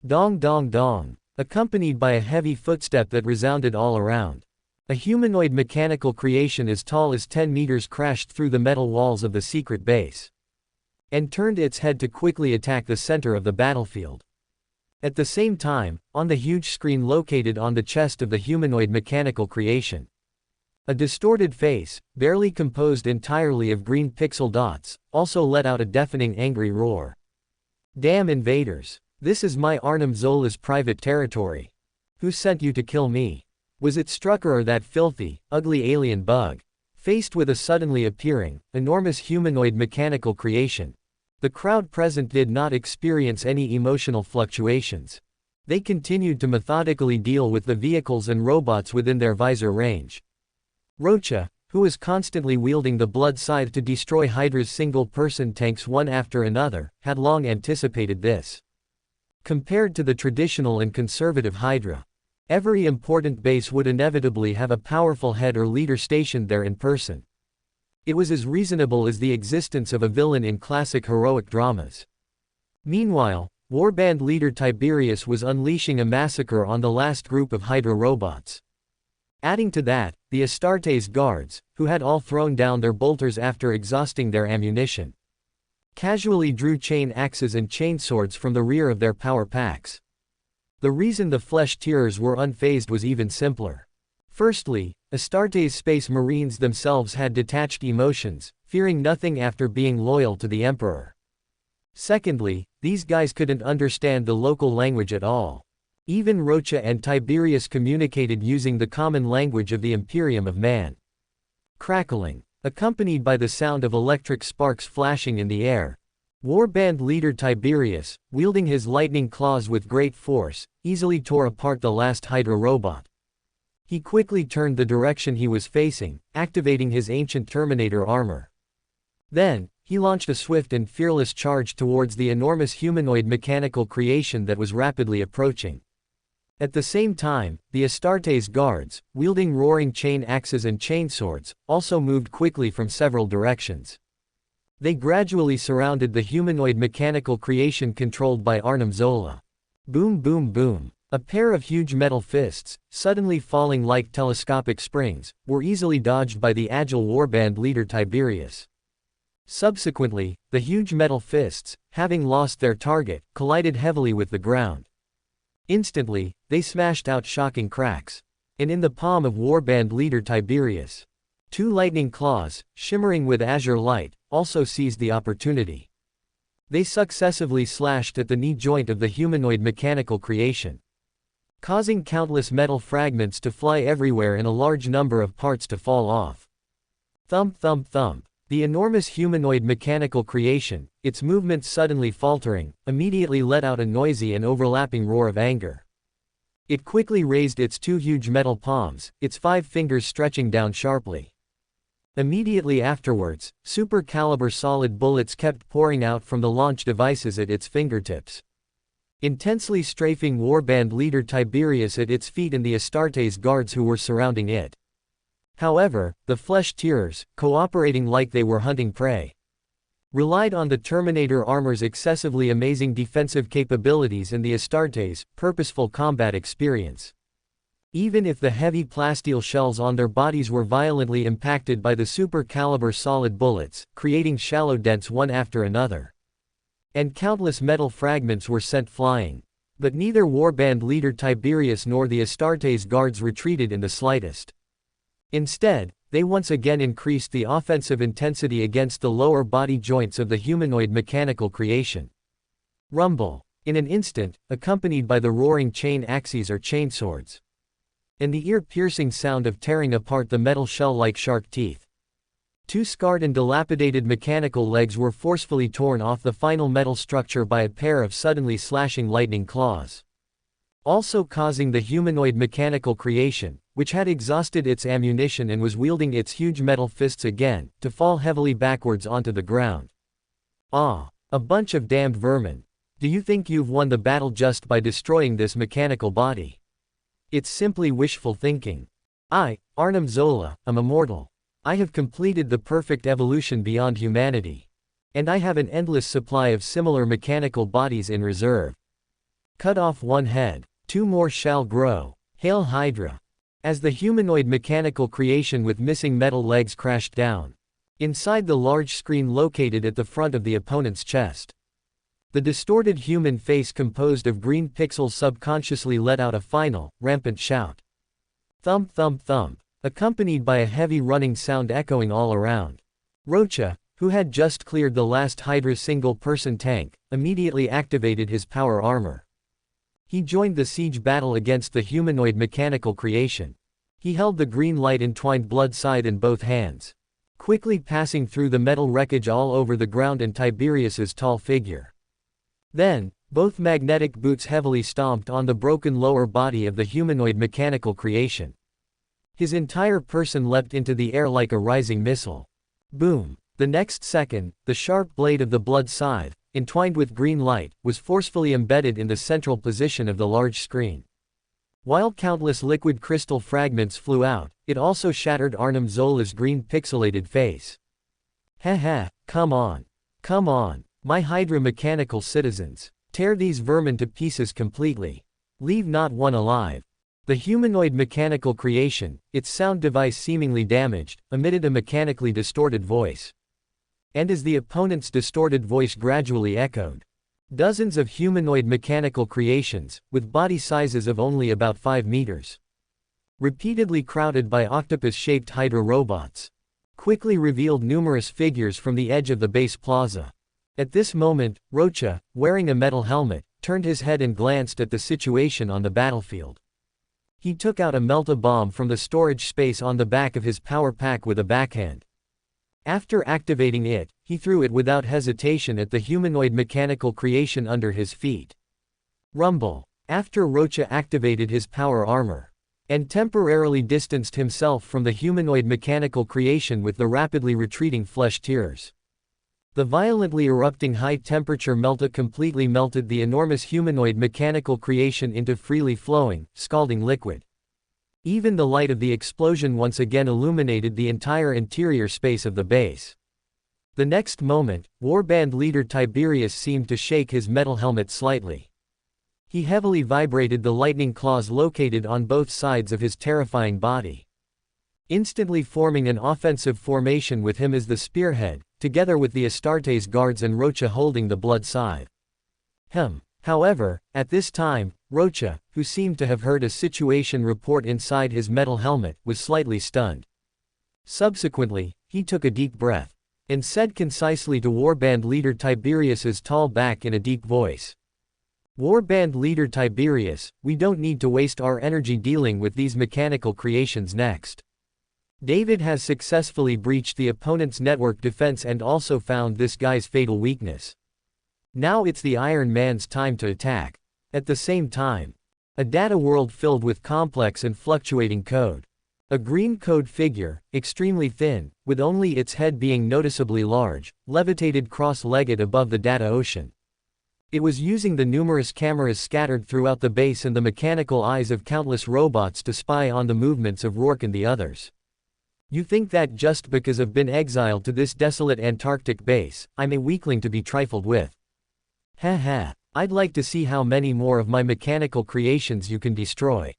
dong dong dong, accompanied by a heavy footstep that resounded all around, a humanoid mechanical creation as tall as 10 meters crashed through the metal walls of the secret base, and turned its head to quickly attack the center of the battlefield. At the same time, on the huge screen located on the chest of the humanoid mechanical creation, a distorted face, barely composed entirely of green pixel dots, also let out a deafening angry roar. Damn invaders! This is my Arnim Zola's private territory. Who sent you to kill me? Was it Strucker or that filthy, ugly alien bug? Faced with a suddenly appearing, enormous humanoid mechanical creation, the crowd present did not experience any emotional fluctuations. They continued to methodically deal with the vehicles and robots within their visor range. Rorschach, who was constantly wielding the blood scythe to destroy Hydra's single-person tanks one after another, had long anticipated this. Compared to the traditional and conservative Hydra, every important base would inevitably have a powerful head or leader stationed there in person. It was as reasonable as the existence of a villain in classic heroic dramas. Meanwhile, Warband leader Tiberius was unleashing a massacre on the last group of Hydra robots. Adding to that, the Astartes guards, who had all thrown down their bolters after exhausting their ammunition, casually drew chain axes and chainswords from the rear of their power packs. The reason the flesh-tearers were unfazed was even simpler. Firstly, Astartes space marines themselves had detached emotions, fearing nothing after being loyal to the Emperor. Secondly, these guys couldn't understand the local language at all. Even Rorschach and Tiberius communicated using the common language of the Imperium of Man. Crackling, accompanied by the sound of electric sparks flashing in the air, Warband leader Tiberius, wielding his lightning claws with great force, easily tore apart the last Hydra robot. He quickly turned the direction he was facing, activating his ancient Terminator armor. Then, he launched a swift and fearless charge towards the enormous humanoid mechanical creation that was rapidly approaching. At the same time, the Astartes guards, wielding roaring chain axes and chainswords, also moved quickly from several directions. They gradually surrounded the humanoid mechanical creation controlled by Arnim Zola. Boom boom boom. A pair of huge metal fists, suddenly falling like telescopic springs, were easily dodged by the agile warband leader Tiberius. Subsequently, the huge metal fists, having lost their target, collided heavily with the ground. Instantly, they smashed out shocking cracks. And in the palm of warband leader Tiberius, two lightning claws, shimmering with azure light, also seized the opportunity. They successively slashed at the knee joint of the humanoid mechanical creation, causing countless metal fragments to fly everywhere and a large number of parts to fall off. Thump thump thump. The enormous humanoid mechanical creation, its movements suddenly faltering, immediately let out a noisy and overlapping roar of anger. It quickly raised its two huge metal palms, its 5 fingers stretching down sharply. Immediately afterwards, super-caliber solid bullets kept pouring out from the launch devices at its fingertips, intensely strafing warband leader Tiberius at its feet and the Astartes guards who were surrounding it. However, the flesh-tearers, cooperating like they were hunting prey, relied on the Terminator armor's excessively amazing defensive capabilities and the Astartes' purposeful combat experience. Even if the heavy plasteel shells on their bodies were violently impacted by the super-caliber solid bullets, creating shallow dents one after another, and countless metal fragments were sent flying. But neither warband leader Tiberius nor the Astartes guards retreated in the slightest. Instead, they once again increased the offensive intensity against the lower body joints of the humanoid mechanical creation. Rumble. In an instant, accompanied by the roaring chain axes or chainswords, and the ear-piercing sound of tearing apart the metal shell-like shark teeth. Two scarred and dilapidated mechanical legs were forcefully torn off the final metal structure by a pair of suddenly slashing lightning claws, also causing the humanoid mechanical creation, which had exhausted its ammunition and was wielding its huge metal fists again, to fall heavily backwards onto the ground. Ah, a bunch of damned vermin. Do you think you've won the battle just by destroying this mechanical body? It's simply wishful thinking. I, Arnim Zola, am immortal. I have completed the perfect evolution beyond humanity. And I have an endless supply of similar mechanical bodies in reserve. Cut off one head, 2 more shall grow. Hail Hydra. As the humanoid mechanical creation with missing metal legs crashed down inside the large screen located at the front of the opponent's chest, the distorted human face composed of green pixels subconsciously let out a final, rampant shout. Thump thump thump, accompanied by a heavy running sound echoing all around. Rorschach, who had just cleared the last Hydra single-person tank, immediately activated his power armor. He joined the siege battle against the humanoid mechanical creation. He held the green light entwined blood scythe in both hands, quickly passing through the metal wreckage all over the ground and Tiberius's tall figure. Then, both magnetic boots heavily stomped on the broken lower body of the humanoid mechanical creation. His entire person leapt into the air like a rising missile. Boom! The next second, the sharp blade of the blood scythe, entwined with green light, was forcefully embedded in the central position of the large screen. While countless liquid crystal fragments flew out, it also shattered Arnim Zola's green pixelated face. Heh, come on. Come on, my Hydra mechanical citizens. Tear these vermin to pieces completely. Leave not one alive. The humanoid mechanical creation, its sound device seemingly damaged, emitted a mechanically distorted voice. And as the opponent's distorted voice gradually echoed, dozens of humanoid mechanical creations, with body sizes of only about 5 meters, repeatedly crowded by octopus-shaped Hydra robots, quickly revealed numerous figures from the edge of the base plaza. At this moment, Rorschach, wearing a metal helmet, turned his head and glanced at the situation on the battlefield. He took out a melt-a-bomb from the storage space on the back of his power pack with a backhand. After activating it, he threw it without hesitation at the humanoid mechanical creation under his feet. Rumble. After Rorschach activated his power armor, and temporarily distanced himself from the humanoid mechanical creation with the rapidly retreating flesh tears. The violently erupting high-temperature melta completely melted the enormous humanoid mechanical creation into freely flowing, scalding liquid. Even the light of the explosion once again illuminated the entire interior space of the base. The next moment, warband leader Tiberius seemed to shake his metal helmet slightly. He heavily vibrated the lightning claws located on both sides of his terrifying body, instantly forming an offensive formation with him as the spearhead, together with the Astartes guards and Rorschach holding the blood scythe. However, at this time, Rorschach, who seemed to have heard a situation report inside his metal helmet, was slightly stunned. Subsequently, he took a deep breath, and said concisely to warband leader Tiberius's tall back in a deep voice. Warband leader Tiberius, we don't need to waste our energy dealing with these mechanical creations next. David has successfully breached the opponent's network defense and also found this guy's fatal weakness. Now it's the Iron Man's time to attack. At the same time, a data world filled with complex and fluctuating code. A green code figure, extremely thin, with only its head being noticeably large, levitated cross-legged above the data ocean. It was using the numerous cameras scattered throughout the base and the mechanical eyes of countless robots to spy on the movements of Rourke and the others. You think that just because I've been exiled to this desolate Antarctic base, I'm a weakling to be trifled with? I'd like to see how many more of my mechanical creations you can destroy.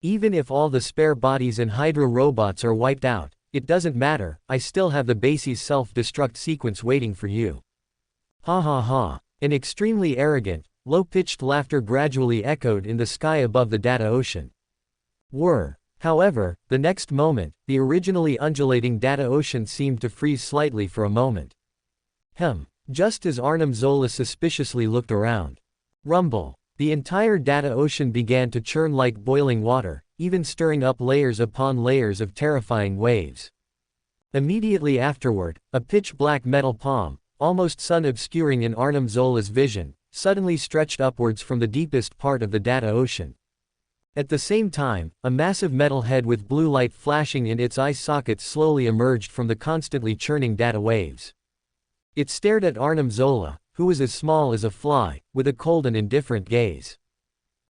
Even if all the spare bodies and Hydra robots are wiped out, it doesn't matter, I still have the base's self-destruct sequence waiting for you. Ha. An extremely arrogant, low-pitched laughter gradually echoed in the sky above the data ocean. However, the next moment, the originally undulating data ocean seemed to freeze slightly for a moment. Just as Arnim Zola suspiciously looked around. Rumble. The entire data ocean began to churn like boiling water, even stirring up layers upon layers of terrifying waves. Immediately afterward, a pitch-black metal palm, almost sun-obscuring in Arnim Zola's vision, suddenly stretched upwards from the deepest part of the data ocean. At the same time, a massive metal head with blue light flashing in its eye sockets slowly emerged from the constantly churning data waves. It stared at Arnim Zola, who was as small as a fly, with a cold and indifferent gaze.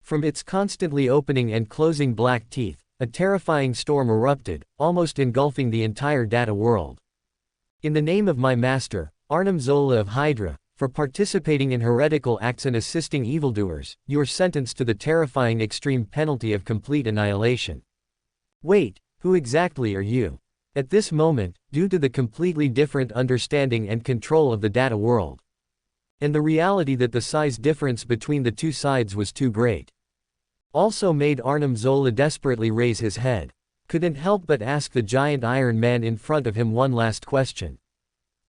From its constantly opening and closing black teeth, a terrifying storm erupted, almost engulfing the entire data world. In the name of my master, Arnim Zola of Hydra, for participating in heretical acts and assisting evildoers, you are sentenced to the terrifying extreme penalty of complete annihilation. Wait, who exactly are you? At this moment, due to the completely different understanding and control of the data world, and the reality that the size difference between the two sides was too great, also made Arnim Zola desperately raise his head, couldn't help but ask the giant Iron Man in front of him one last question.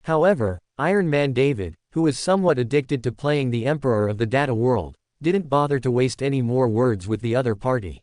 However, Iron Man David, who was somewhat addicted to playing the Emperor of the data world, didn't bother to waste any more words with the other party.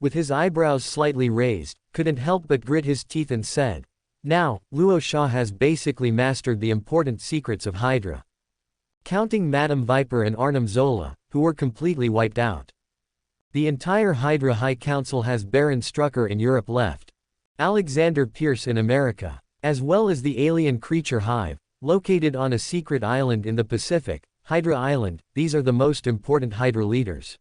with his eyebrows slightly raised, couldn't help but grit his teeth and said, "Now, Luo Sha has basically mastered the important secrets of Hydra." Counting Madame Viper and Arnim Zola, who were completely wiped out. The entire Hydra High Council has Baron Strucker in Europe left. Alexander Pierce in America. As well as the alien creature Hive, located on a secret island in the Pacific, Hydra Island. These are the most important Hydra leaders.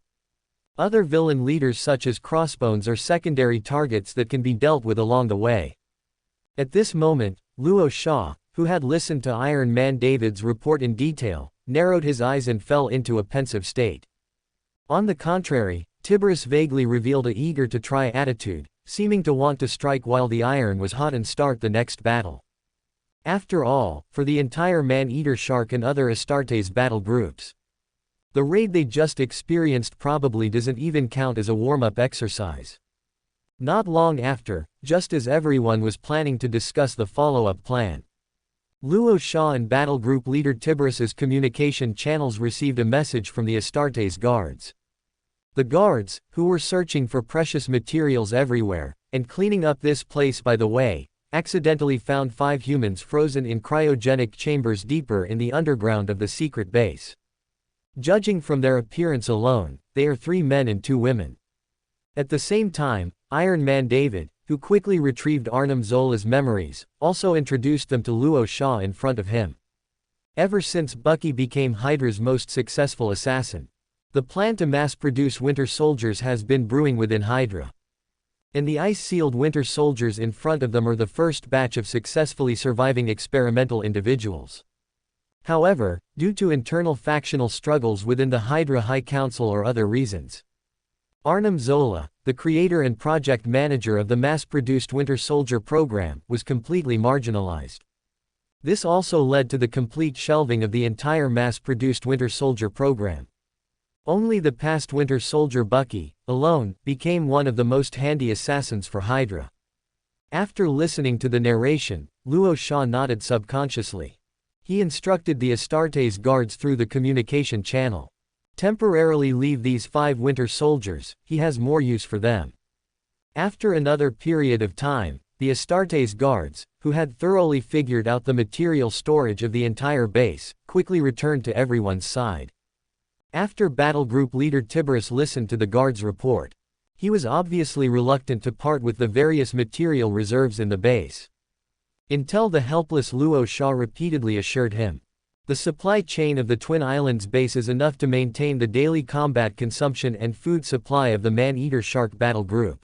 Other villain leaders such as Crossbones are secondary targets that can be dealt with along the way. At this moment, Luo Sha, who had listened to Iron Man David's report in detail, narrowed his eyes and fell into a pensive state. On the contrary, Tiberius vaguely revealed a eager-to-try attitude, seeming to want to strike while the iron was hot and start the next battle. After all, for the entire Man-Eater Shark and other Astartes battle groups, the raid they just experienced probably doesn't even count as a warm-up exercise. Not long after, just as everyone was planning to discuss the follow-up plan, Luo Sha and battle group leader Tiberius's communication channels received a message from the Astartes guards. The guards, who were searching for precious materials everywhere, and cleaning up this place by the way, accidentally found 5 humans frozen in cryogenic chambers deeper in the underground of the secret base. Judging from their appearance alone, they are 3 men and 2 women. At the same time, Iron Man David, who quickly retrieved Arnim Zola's memories, also introduced them to Luo Sha in front of him. Ever since Bucky became Hydra's most successful assassin, the plan to mass-produce Winter Soldiers has been brewing within Hydra. And the ice-sealed Winter Soldiers in front of them are the first batch of successfully surviving experimental individuals. However, due to internal factional struggles within the Hydra High Council or other reasons, Arnim Zola, the creator and project manager of the mass-produced Winter Soldier program, was completely marginalized. This also led to the complete shelving of the entire mass-produced Winter Soldier program. Only the past Winter Soldier Bucky, alone, became one of the most handy assassins for Hydra. After listening to the narration, Luo Sha nodded subconsciously. He instructed the Astartes guards through the communication channel. Temporarily leave these 5 Winter Soldiers, he has more use for them. After another period of time, the Astartes guards, who had thoroughly figured out the material storage of the entire base, quickly returned to everyone's side. After battle group leader Tiberius listened to the guards' report, he was obviously reluctant to part with the various material reserves in the base. Until the helpless Luo Sha repeatedly assured him, the supply chain of the Twin Islands base is enough to maintain the daily combat consumption and food supply of the Man-Eater Shark battle group.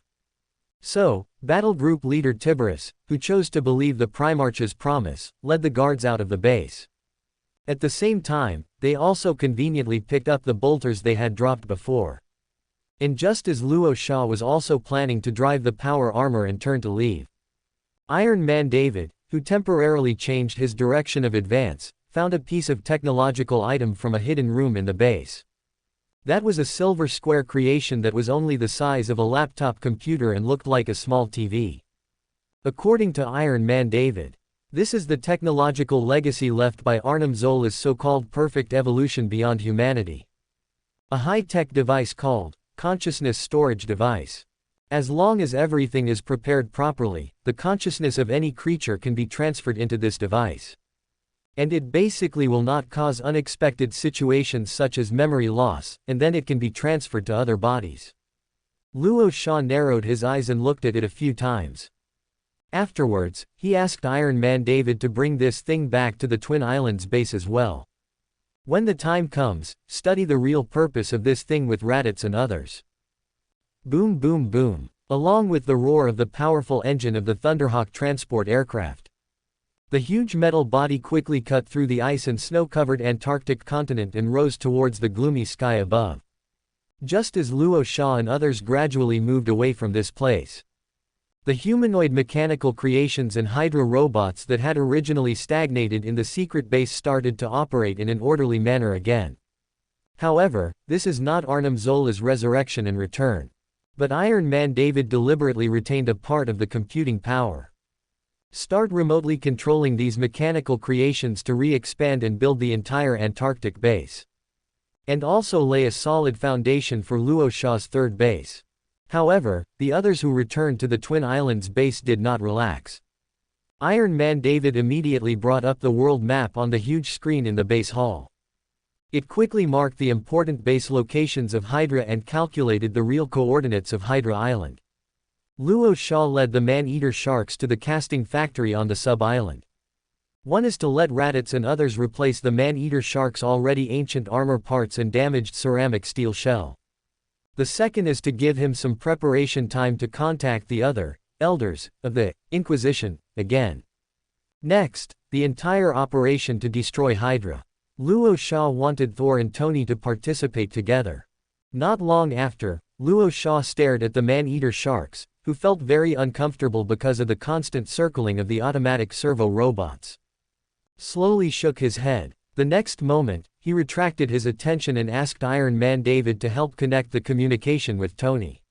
So, battle group leader Tiberius, who chose to believe the Primarch's promise, led the guards out of the base. At the same time, they also conveniently picked up the bolters they had dropped before. And just as Luo Sha was also planning to drive the power armor and turn to leave, Iron Man David, who temporarily changed his direction of advance, found a piece of technological item from a hidden room in the base. That was a silver square creation that was only the size of a laptop computer and looked like a small TV. According to Iron Man David, this is the technological legacy left by Arnim Zola's so-called perfect evolution beyond humanity. A high-tech device called consciousness storage device. As long as everything is prepared properly, the consciousness of any creature can be transferred into this device. And it basically will not cause unexpected situations such as memory loss, and then it can be transferred to other bodies. Luo Sha narrowed his eyes and looked at it a few times. Afterwards, he asked Iron Man David to bring this thing back to the Twin Islands base as well. When the time comes, study the real purpose of this thing with Raditz and others. Boom boom boom. Along with the roar of the powerful engine of the Thunderhawk transport aircraft, the huge metal body quickly cut through the ice and snow-covered Antarctic continent and rose towards the gloomy sky above. Just as Luo Sha and others gradually moved away from this place, the humanoid mechanical creations and Hydra robots that had originally stagnated in the secret base started to operate in an orderly manner again. However, this is not Arnim Zola's resurrection and return. But Iron Man David deliberately retained a part of the computing power. Start remotely controlling these mechanical creations to re-expand and build the entire Antarctic base. And also lay a solid foundation for Luo Sha's third base. However, the others who returned to the Twin Islands base did not relax. Iron Man David immediately brought up the world map on the huge screen in the base hall. It quickly marked the important base locations of Hydra and calculated the real coordinates of Hydra Island. Luo Sha led the man-eater sharks to the casting factory on the sub-island. One is to let Raditz and others replace the man-eater shark's already ancient armor parts and damaged ceramic steel shell. The second is to give him some preparation time to contact the other elders of the Inquisition again. Next, the entire operation to destroy Hydra. Luo Sha wanted Thor and Tony to participate together. Not long after, Luo Sha stared at the man-eater sharks, who felt very uncomfortable because of the constant circling of the automatic servo robots. Slowly shook his head. The next moment, he retracted his attention and asked Iron Man David to help connect the communication with Tony.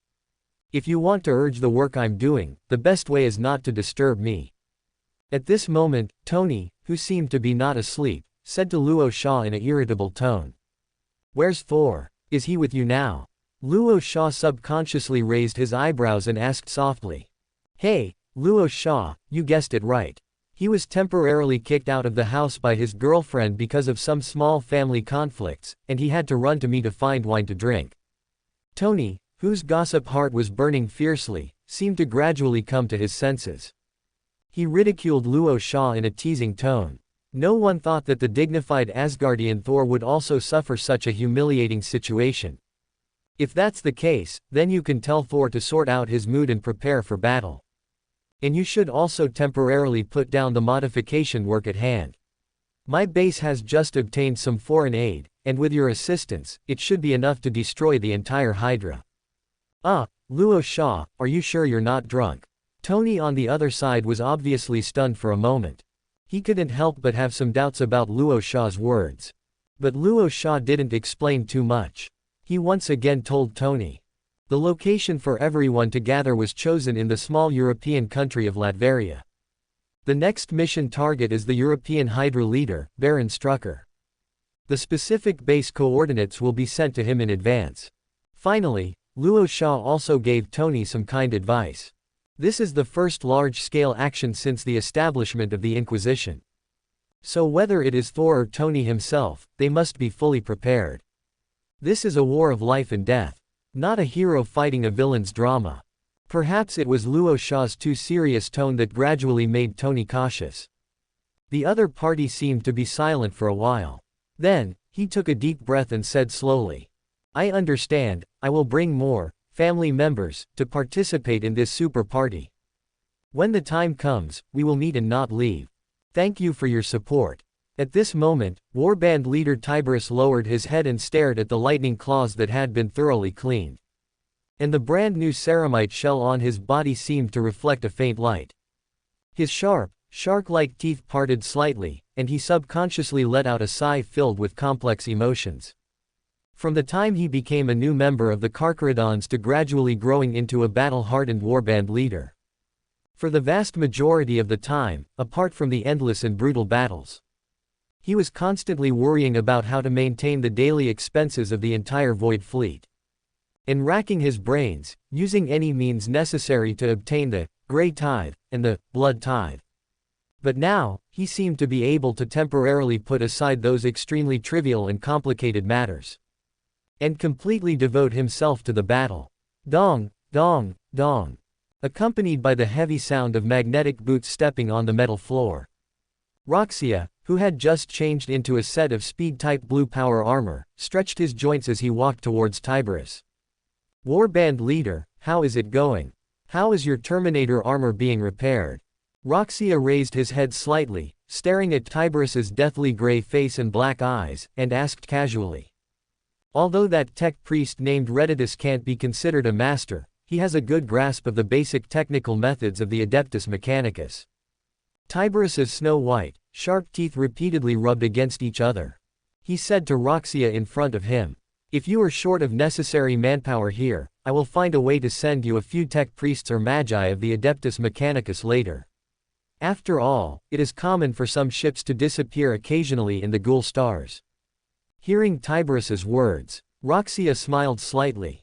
If you want to urge the work I'm doing, the best way is not to disturb me. At this moment, Tony, who seemed to be not asleep, said to Luo Sha in an irritable tone. Where's Thor? Is he with you now? Luo Sha subconsciously raised his eyebrows and asked softly. Hey, Luo Sha, you guessed it right. He was temporarily kicked out of the house by his girlfriend because of some small family conflicts, and he had to run to me to find wine to drink. Tony, whose gossip heart was burning fiercely, seemed to gradually come to his senses. He ridiculed Luo Sha in a teasing tone. No one thought that the dignified Asgardian Thor would also suffer such a humiliating situation. If that's the case, then you can tell Thor to sort out his mood and prepare for battle. And you should also temporarily put down the modification work at hand. My base has just obtained some foreign aid, and with your assistance, it should be enough to destroy the entire Hydra. Luo Sha, are you sure you're not drunk? Tony on the other side was obviously stunned for a moment. He couldn't help but have some doubts about Luo Sha's words. But Luo Sha didn't explain too much. He once again told Tony. The location for everyone to gather was chosen in the small European country of Latveria. The next mission target is the European Hydra leader, Baron Strucker. The specific base coordinates will be sent to him in advance. Finally, Luo Sha also gave Tony some kind advice. This is the first large-scale action since the establishment of the Inquisition. So whether it is Thor or Tony himself, they must be fully prepared. This is a war of life and death. Not a hero fighting a villain's drama. Perhaps it was Luo Sha's too serious tone that gradually made Tony cautious. The other party seemed to be silent for a while. Then, he took a deep breath and said slowly. I understand, I will bring more family members to participate in this super party. When the time comes, we will meet and not leave. Thank you for your support. At this moment, Warband leader Tiberius lowered his head and stared at the lightning claws that had been thoroughly cleaned. And the brand new ceramite shell on his body seemed to reflect a faint light. His sharp, shark-like teeth parted slightly, and he subconsciously let out a sigh filled with complex emotions. From the time he became a new member of the Carcharodons to gradually growing into a battle-hardened warband leader. For the vast majority of the time, apart from the endless and brutal battles, he was constantly worrying about how to maintain the daily expenses of the entire Void Fleet. And racking his brains, using any means necessary to obtain the Grey Tithe and the Blood Tithe. But now, he seemed to be able to temporarily put aside those extremely trivial and complicated matters. And completely devote himself to the battle. Dong, dong, dong. Accompanied by the heavy sound of magnetic boots stepping on the metal floor. Roxia, who had just changed into a set of speed-type blue power armor, stretched his joints as he walked towards Tiberius. Warband leader, how is it going? How is your Terminator armor being repaired? Roxia raised his head slightly, staring at Tiberius's deathly gray face and black eyes, and asked casually. Although that tech priest named Redditus can't be considered a master, he has a good grasp of the basic technical methods of the Adeptus Mechanicus. Tiberius's snow-white, sharp teeth repeatedly rubbed against each other. He said to Roxia in front of him, if you are short of necessary manpower here, I will find a way to send you a few tech priests or magi of the Adeptus Mechanicus later. After all, it is common for some ships to disappear occasionally in the Ghoul stars. Hearing Tiberius's words, Roxia smiled slightly.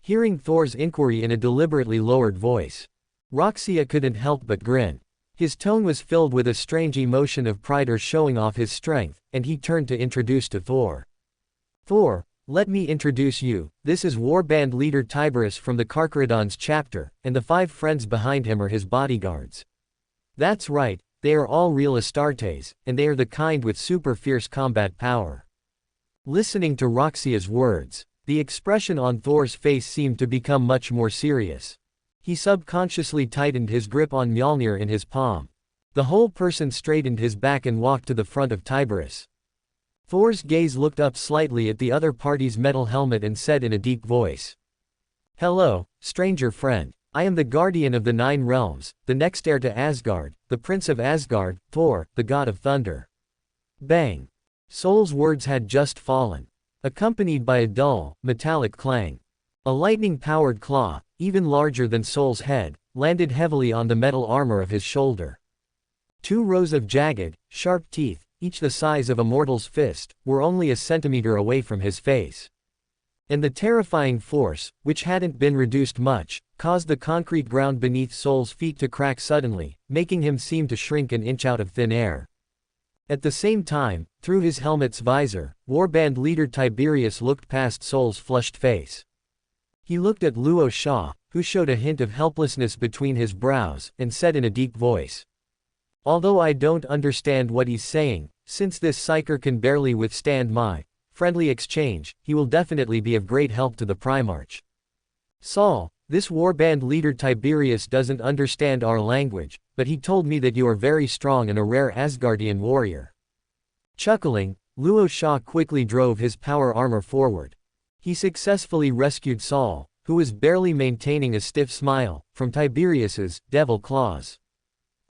Hearing Thor's inquiry in a deliberately lowered voice, Roxia couldn't help but grin. His tone was filled with a strange emotion of pride or showing off his strength, and he turned to introduce to Thor. Thor, let me introduce you, this is warband leader Tiberius from the Carcharodon's chapter, and the 5 friends behind him are his bodyguards. That's right, they are all real Astartes, and they are the kind with super fierce combat power. Listening to Roxia's words, the expression on Thor's face seemed to become much more serious. He subconsciously tightened his grip on Mjolnir in his palm. The whole person straightened his back and walked to the front of Tiberius. Thor's gaze looked up slightly at the other party's metal helmet and said in a deep voice. Hello, stranger friend. I am the guardian of the 9 realms, the next heir to Asgard, the prince of Asgard, Thor, the god of thunder. Bang! Sol's words had just fallen, accompanied by a dull, metallic clang. A lightning-powered claw, even larger than Sol's head, landed heavily on the metal armor of his shoulder. 2 rows of jagged, sharp teeth, each the size of a mortal's fist, were only a centimeter away from his face. And the terrifying force, which hadn't been reduced much, caused the concrete ground beneath Sol's feet to crack suddenly, making him seem to shrink an inch out of thin air. At the same time, through his helmet's visor, warband leader Tiberius looked past Sol's flushed face. He looked at Luo Sha, who showed a hint of helplessness between his brows, and said in a deep voice. Although I don't understand what he's saying, since this psyker can barely withstand my friendly exchange, he will definitely be of great help to the Primarch. Sol, this warband leader Tiberius doesn't understand our language, but he told me that you are very strong and a rare Asgardian warrior. Chuckling, Luo Sha quickly drove his power armor forward. He successfully rescued Sol, who was barely maintaining a stiff smile, from Tiberius's devil claws.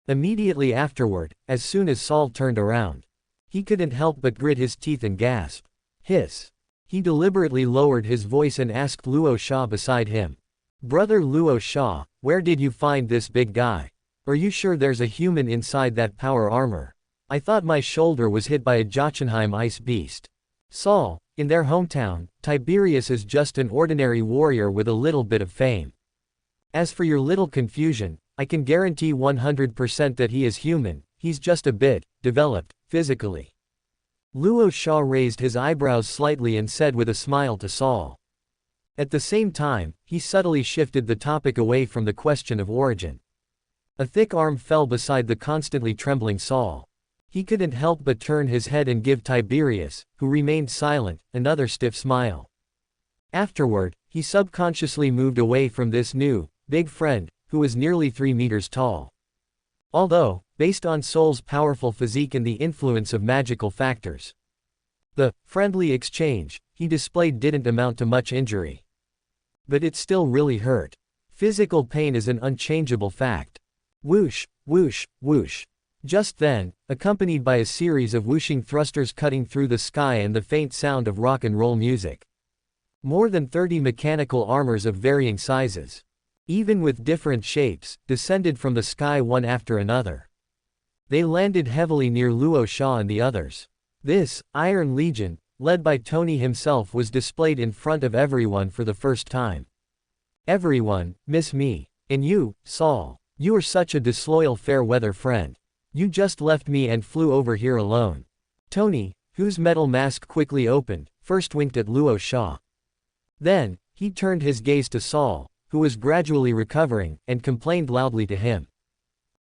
Immediately afterward, as soon as Sol turned around, he couldn't help but grit his teeth and gasp. Hiss. He deliberately lowered his voice and asked Luo Sha beside him. Brother Luo Sha, where did you find this big guy? Are you sure there's a human inside that power armor? I thought my shoulder was hit by a Jotunheim ice beast. Sol, in their hometown, Tiberius is just an ordinary warrior with a little bit of fame. As for your little confusion, I can guarantee 100% that he is human, he's just a bit developed, physically. Luo Sha raised his eyebrows slightly and said with a smile to Sol. At the same time, he subtly shifted the topic away from the question of origin. A thick arm fell beside the constantly trembling Sol. He couldn't help but turn his head and give Tiberius, who remained silent, another stiff smile. Afterward, he subconsciously moved away from this new, big friend, who was nearly 3 meters tall. Although, based on Sol's powerful physique and the influence of magical factors, the friendly exchange he displayed didn't amount to much injury. But it still really hurt. Physical pain is an unchangeable fact. Whoosh, whoosh, whoosh. Just then, accompanied by a series of whooshing thrusters cutting through the sky and the faint sound of rock and roll music. More than 30 mechanical armors of varying sizes, even with different shapes, descended from the sky one after another. They landed heavily near Luo Sha and the others. This Iron Legion, led by Tony himself, was displayed in front of everyone for the first time. Everyone, miss me. And you, Sol, you are such a disloyal fair-weather friend. You just left me and flew over here alone. Tony, whose metal mask quickly opened, first winked at Luo Sha. Then, he turned his gaze to Sol, who was gradually recovering, and complained loudly to him.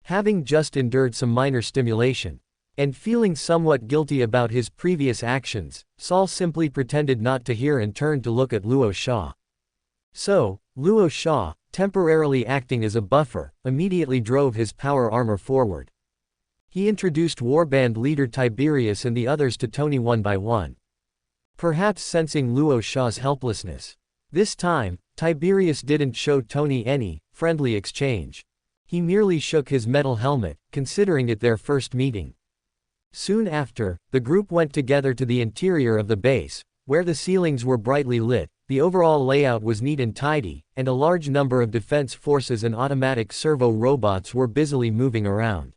Having just endured some minor stimulation, and feeling somewhat guilty about his previous actions, Sol simply pretended not to hear and turned to look at Luo Sha. So, Luo Sha, temporarily acting as a buffer, immediately drove his power armor forward. He introduced warband leader Tiberius and the others to Tony one by one. Perhaps sensing Luo Sha's helplessness, this time, Tiberius didn't show Tony any friendly exchange. He merely shook his metal helmet, considering it their first meeting. Soon after, the group went together to the interior of the base, where the ceilings were brightly lit, the overall layout was neat and tidy, and a large number of defense forces and automatic servo robots were busily moving around.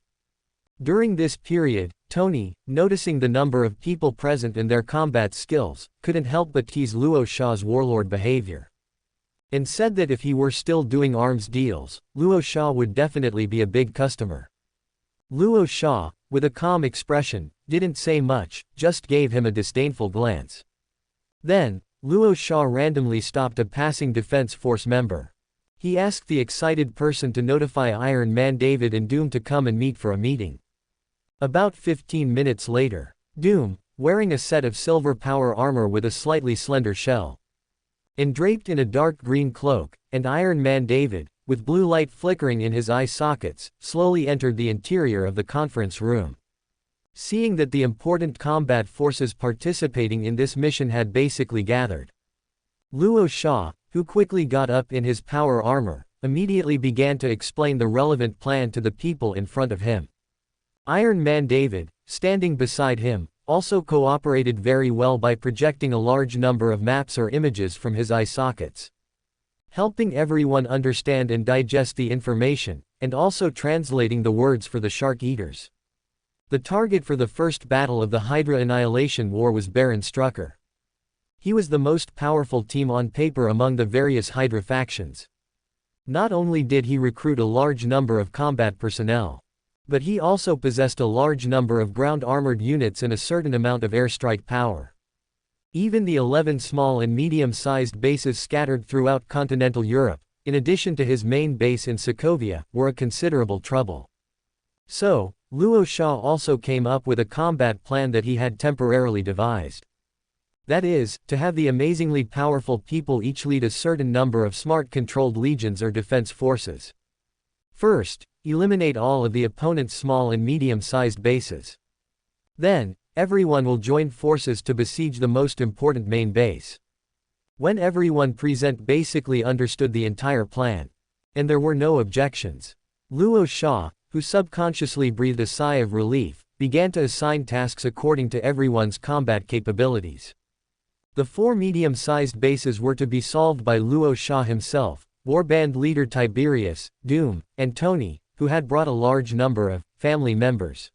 During this period, Tony, noticing the number of people present and their combat skills, couldn't help but tease Luo Sha's warlord behavior. and said that if he were still doing arms deals, Luo Sha would definitely be a big customer. Luo Sha, with a calm expression, didn't say much, just gave him a disdainful glance. Then, Luo Sha randomly stopped a passing Defense Force member. He asked the excited person to notify Iron Man David and Doom to come and meet for a meeting. About 15 minutes later, Doom, wearing a set of silver power armor with a slightly slender shell, and draped in a dark green cloak, and Iron Man David, with blue light flickering in his eye sockets, slowly entered the interior of the conference room. Seeing that the important combat forces participating in this mission had basically gathered, Luo Sha, who quickly got up in his power armor, immediately began to explain the relevant plan to the people in front of him. Iron Man David, standing beside him, also cooperated very well by projecting a large number of maps or images from his eye sockets, helping everyone understand and digest the information, and also translating the words for the Shark Eaters. The target for the first battle of the Hydra Annihilation War was Baron Strucker. He was the most powerful team on paper among the various Hydra factions. Not only did he recruit a large number of combat personnel, but he also possessed a large number of ground-armored units and a certain amount of airstrike power. Even the 11 small and medium-sized bases scattered throughout continental Europe, in addition to his main base in Sokovia, were a considerable trouble. So, Luo Sha also came up with a combat plan that he had temporarily devised. That is, to have the amazingly powerful people each lead a certain number of smart-controlled legions or defense forces. First, eliminate all of the opponent's small and medium-sized bases. Then, everyone will join forces to besiege the most important main base. When everyone present basically understood the entire plan, and there were no objections, Luo Sha, who subconsciously breathed a sigh of relief, began to assign tasks according to everyone's combat capabilities. The 4 medium-sized bases were to be solved by Luo Sha himself, Warband leader Tiberius, Doom, and Tony, who had brought a large number of family members.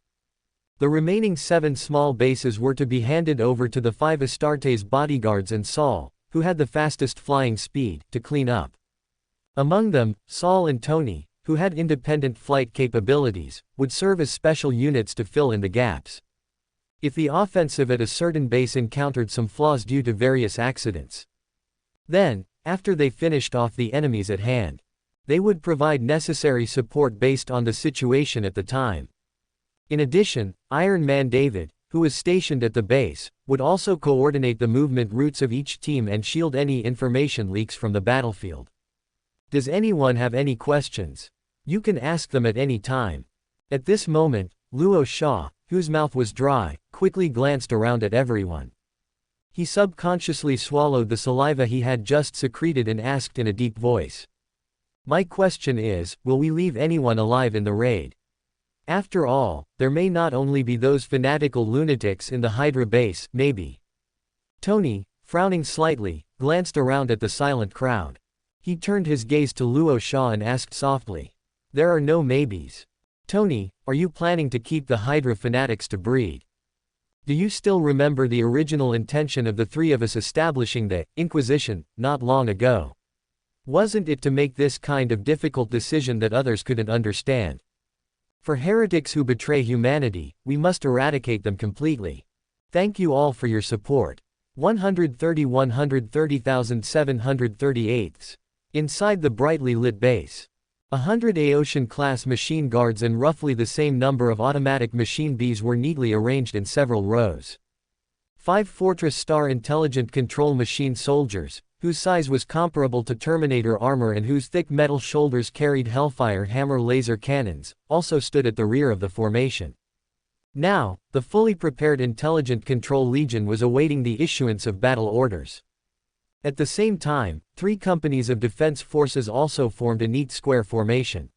The remaining 7 small bases were to be handed over to the 5 Astartes bodyguards and Saul, who had the fastest flying speed, to clean up. Among them, Saul and Tony, who had independent flight capabilities, would serve as special units to fill in the gaps. If the offensive at a certain base encountered some flaws due to various accidents, then, after they finished off the enemies at hand, they would provide necessary support based on the situation at the time. In addition, Iron Man David, who was stationed at the base, would also coordinate the movement routes of each team and shield any information leaks from the battlefield. Does anyone have any questions? You can ask them at any time. At this moment, Luo Sha, whose mouth was dry, quickly glanced around at everyone. He subconsciously swallowed the saliva he had just secreted and asked in a deep voice. My question is, will we leave anyone alive in the raid? After all, there may not only be those fanatical lunatics in the Hydra base, maybe. Tony, frowning slightly, glanced around at the silent crowd. He turned his gaze to Luo Sha and asked softly. There are no maybes. Tony, are you planning to keep the Hydra fanatics to breed? Do you still remember the original intention of the 3 of us establishing the Inquisition, not long ago? Wasn't it to make this kind of difficult decision that others couldn't understand? For heretics who betray humanity, we must eradicate them completely. Thank you all for your support. 130,738. Inside the brightly lit base, 100 Aeotian-class machine guards and roughly the same number of automatic machine bees were neatly arranged in several rows. 5 Fortress Star intelligent control machine soldiers, whose size was comparable to Terminator armor and whose thick metal shoulders carried Hellfire hammer laser cannons, also stood at the rear of the formation. Now, the fully prepared Intelligent Control Legion was awaiting the issuance of battle orders. At the same time, 3 companies of defense forces also formed a neat square formation.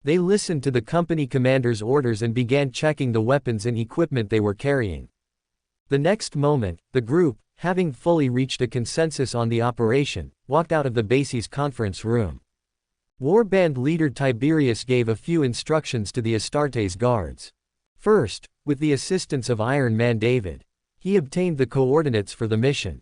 They listened to the company commander's orders and began checking the weapons and equipment they were carrying. The next moment, the group, having fully reached a consensus on the operation, walked out of the base's conference room. Warband leader Tiberius gave a few instructions to the Astartes guards. First, with the assistance of Iron Man David, he obtained the coordinates for the mission.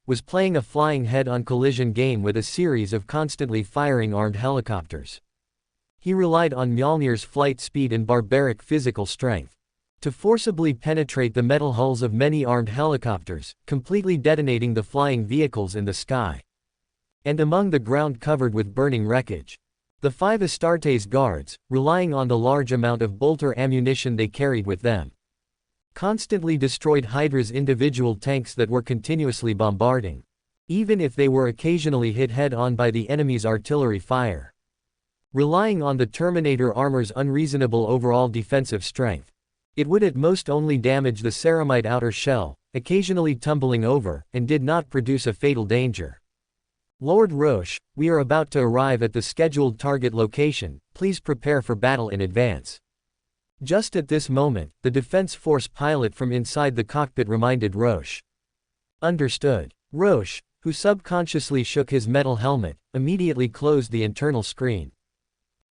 was playing a flying head-on collision game with a series of constantly firing armed helicopters. He relied on Mjolnir's flight speed and barbaric physical strength to forcibly penetrate the metal hulls of many armed helicopters, completely detonating the flying vehicles in the sky. And among the ground covered with burning wreckage, the 5 Astartes guards, relying on the large amount of bolter ammunition they carried with them, constantly destroyed Hydra's individual tanks that were continuously bombarding, even if they were occasionally hit head-on by the enemy's artillery fire. Relying on the Terminator armor's unreasonable overall defensive strength, it would at most only damage the ceramite outer shell, occasionally tumbling over, and did not produce a fatal danger. Lord Roche, we are about to arrive at the scheduled target location, please prepare for battle in advance. Just at this moment, the Defense Force pilot from inside the cockpit reminded Roche. Understood. Roche, who subconsciously shook his metal helmet, immediately closed the internal screen.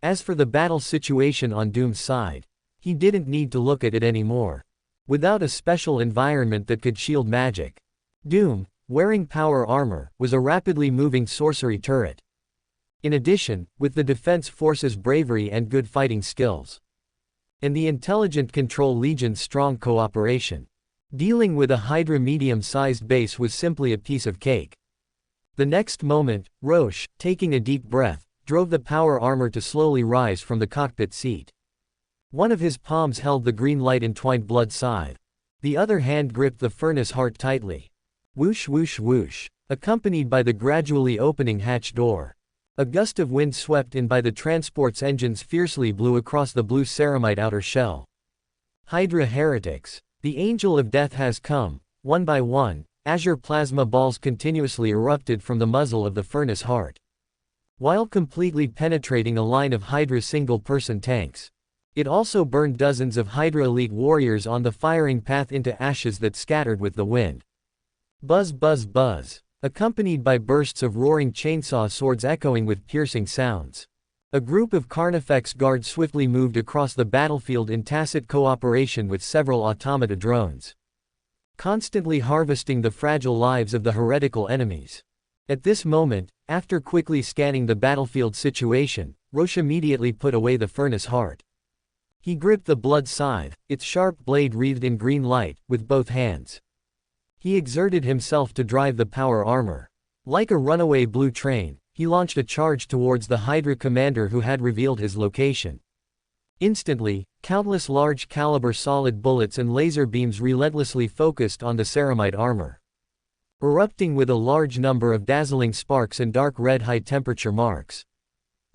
As for the battle situation on Doom's side, he didn't need to look at it anymore. Without a special environment that could shield magic, Doom, wearing power armor, was a rapidly moving sorcery turret. In addition, with the Defense Force's bravery and good fighting skills, and the Intelligent Control Legion's strong cooperation, dealing with a Hydra medium-sized base was simply a piece of cake. The next moment, Roche, taking a deep breath, drove the power armor to slowly rise from the cockpit seat. One of his palms held the green light-entwined blood scythe. The other hand gripped the furnace heart tightly. Whoosh whoosh whoosh, accompanied by the gradually opening hatch door. A gust of wind swept in by the transport's engines fiercely blew across the blue ceramite outer shell. Hydra heretics. The Angel of Death has come. One by one, azure plasma balls continuously erupted from the muzzle of the furnace heart, while completely penetrating a line of Hydra single-person tanks. It also burned dozens of Hydra elite warriors on the firing path into ashes that scattered with the wind. Buzz buzz buzz, accompanied by bursts of roaring chainsaw swords echoing with piercing sounds. A group of Carnifex guards swiftly moved across the battlefield in tacit cooperation with several automata drones, constantly harvesting the fragile lives of the heretical enemies. At this moment, after quickly scanning the battlefield situation, Roche immediately put away the furnace heart. He gripped the blood scythe, its sharp blade wreathed in green light, with both hands. He exerted himself to drive the power armor. Like a runaway blue train, he launched a charge towards the Hydra commander who had revealed his location. Instantly, countless large-caliber solid bullets and laser beams relentlessly focused on the ceramite armor, erupting with a large number of dazzling sparks and dark red high-temperature marks.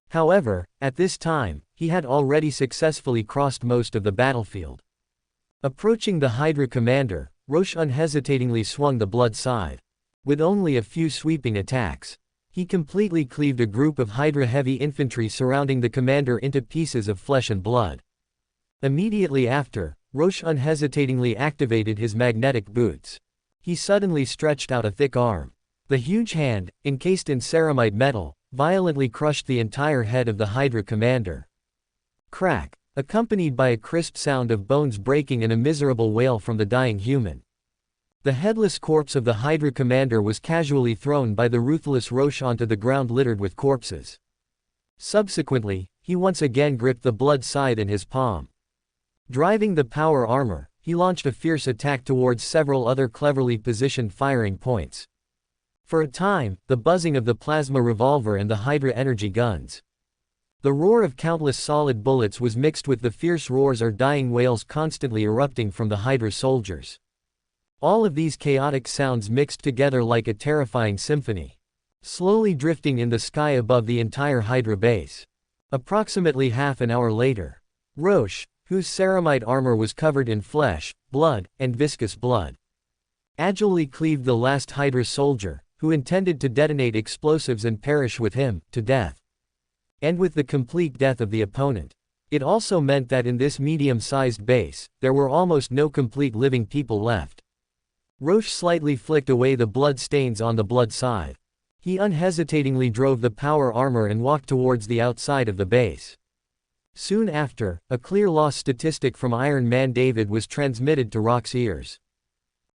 However, at this time, he had already successfully crossed most of the battlefield. Approaching the Hydra commander, Roche unhesitatingly swung the blood scythe. With only a few sweeping attacks, he completely cleaved a group of Hydra heavy infantry surrounding the commander into pieces of flesh and blood. Immediately after, Roche unhesitatingly activated his magnetic boots. He suddenly stretched out a thick arm. The huge hand, encased in ceramite metal, violently crushed the entire head of the Hydra commander. Crack, accompanied by a crisp sound of bones breaking and a miserable wail from the dying human. The headless corpse of the Hydra commander was casually thrown by the ruthless Roche onto the ground littered with corpses. Subsequently, he once again gripped the blood scythe in his palm. Driving the power armor, he launched a fierce attack towards several other cleverly positioned firing points. For a time, the buzzing of the plasma revolver and the Hydra energy guns, the roar of countless solid bullets was mixed with the fierce roars or dying wails constantly erupting from the Hydra soldiers. All of these chaotic sounds mixed together like a terrifying symphony, slowly drifting in the sky above the entire Hydra base. Approximately half an hour later, Roche, whose ceramite armor was covered in flesh, blood, and viscous blood, agilely cleaved the last Hydra soldier, who intended to detonate explosives and perish with him, to death. And with the complete death of the opponent, it also meant that in this medium-sized base, there were almost no complete living people left. Roche slightly flicked away the blood stains on the blood scythe. He unhesitatingly drove the power armor and walked towards the outside of the base. Soon after, a clear loss statistic from Iron Man David was transmitted to Rock's ears.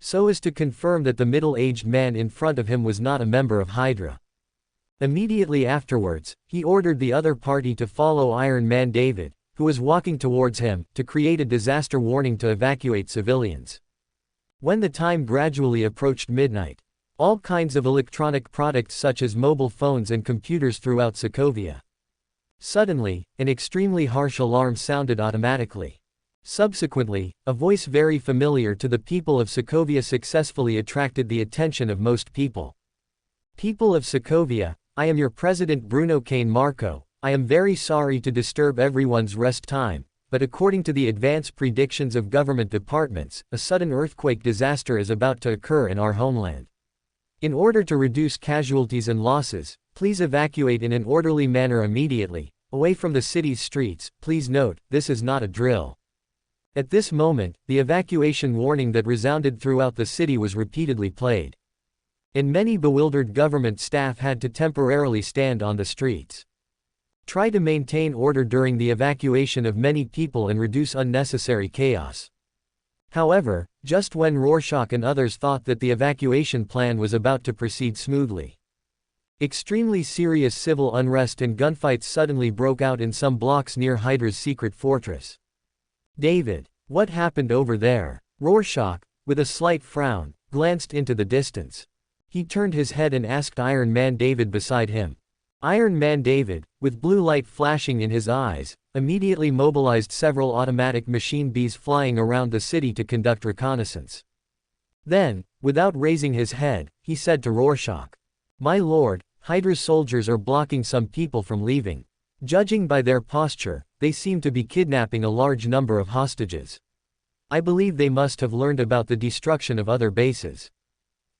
so as to confirm that the middle-aged man in front of him was not a member of Hydra. Immediately afterwards, he ordered the other party to follow Iron Man David, who was walking towards him, to create a disaster warning to evacuate civilians. When the time gradually approached midnight, all kinds of electronic products such as mobile phones and computers throughout Sokovia. Suddenly, an extremely harsh alarm sounded automatically. Subsequently, a voice very familiar to the people of Sokovia successfully attracted the attention of most people. People of Sokovia, I am your President Bruno Kane Marco. I am very sorry to disturb everyone's rest time, but according to the advance predictions of government departments, a sudden earthquake disaster is about to occur in our homeland. In order to reduce casualties and losses, please evacuate in an orderly manner immediately, away from the city's streets. Please note, this is not a drill. At this moment, the evacuation warning that resounded throughout the city was repeatedly played. And many bewildered government staff had to temporarily stand on the streets. Try to maintain order during the evacuation of many people and reduce unnecessary chaos. However, just when Rorschach and others thought that the evacuation plan was about to proceed smoothly, extremely serious civil unrest and gunfights suddenly broke out in some blocks near Hydra's secret fortress. David, what happened over there? Rorschach, with a slight frown, glanced into the distance. He turned his head and asked Iron Man David beside him. Iron Man David, with blue light flashing in his eyes, immediately mobilized several automatic machine bees flying around the city to conduct reconnaissance. Then, without raising his head, he said to Rorschach, "My lord, Hydra's soldiers are blocking some people from leaving. Judging by their posture, they seem to be kidnapping a large number of hostages. I believe they must have learned about the destruction of other bases."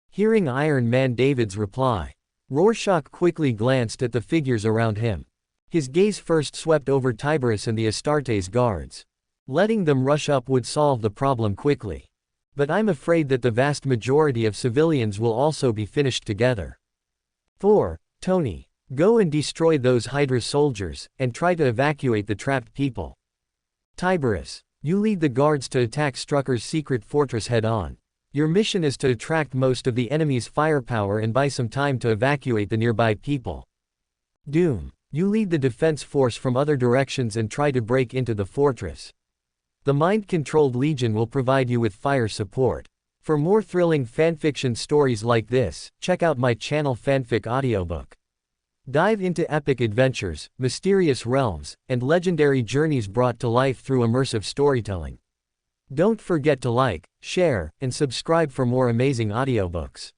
Hearing Iron Man David's reply, Rorschach quickly glanced at the figures around him. His gaze first swept over Tiberius and the Astartes guards. Letting them rush up would solve the problem quickly. But I'm afraid that the vast majority of civilians will also be finished together. Thor, Tony, go and destroy those Hydra soldiers, and try to evacuate the trapped people. Tiberius, you lead the guards to attack Strucker's secret fortress head-on. Your mission is to attract most of the enemy's firepower and buy some time to evacuate the nearby people. Doom, you lead the defense force from other directions and try to break into the fortress. The mind-controlled legion will provide you with fire support. For more thrilling fanfiction stories like this, check out my channel Fanfic audiobook. Dive into epic adventures, mysterious realms, and legendary journeys brought to life through immersive storytelling. Don't forget to like, share, and subscribe for more amazing audiobooks.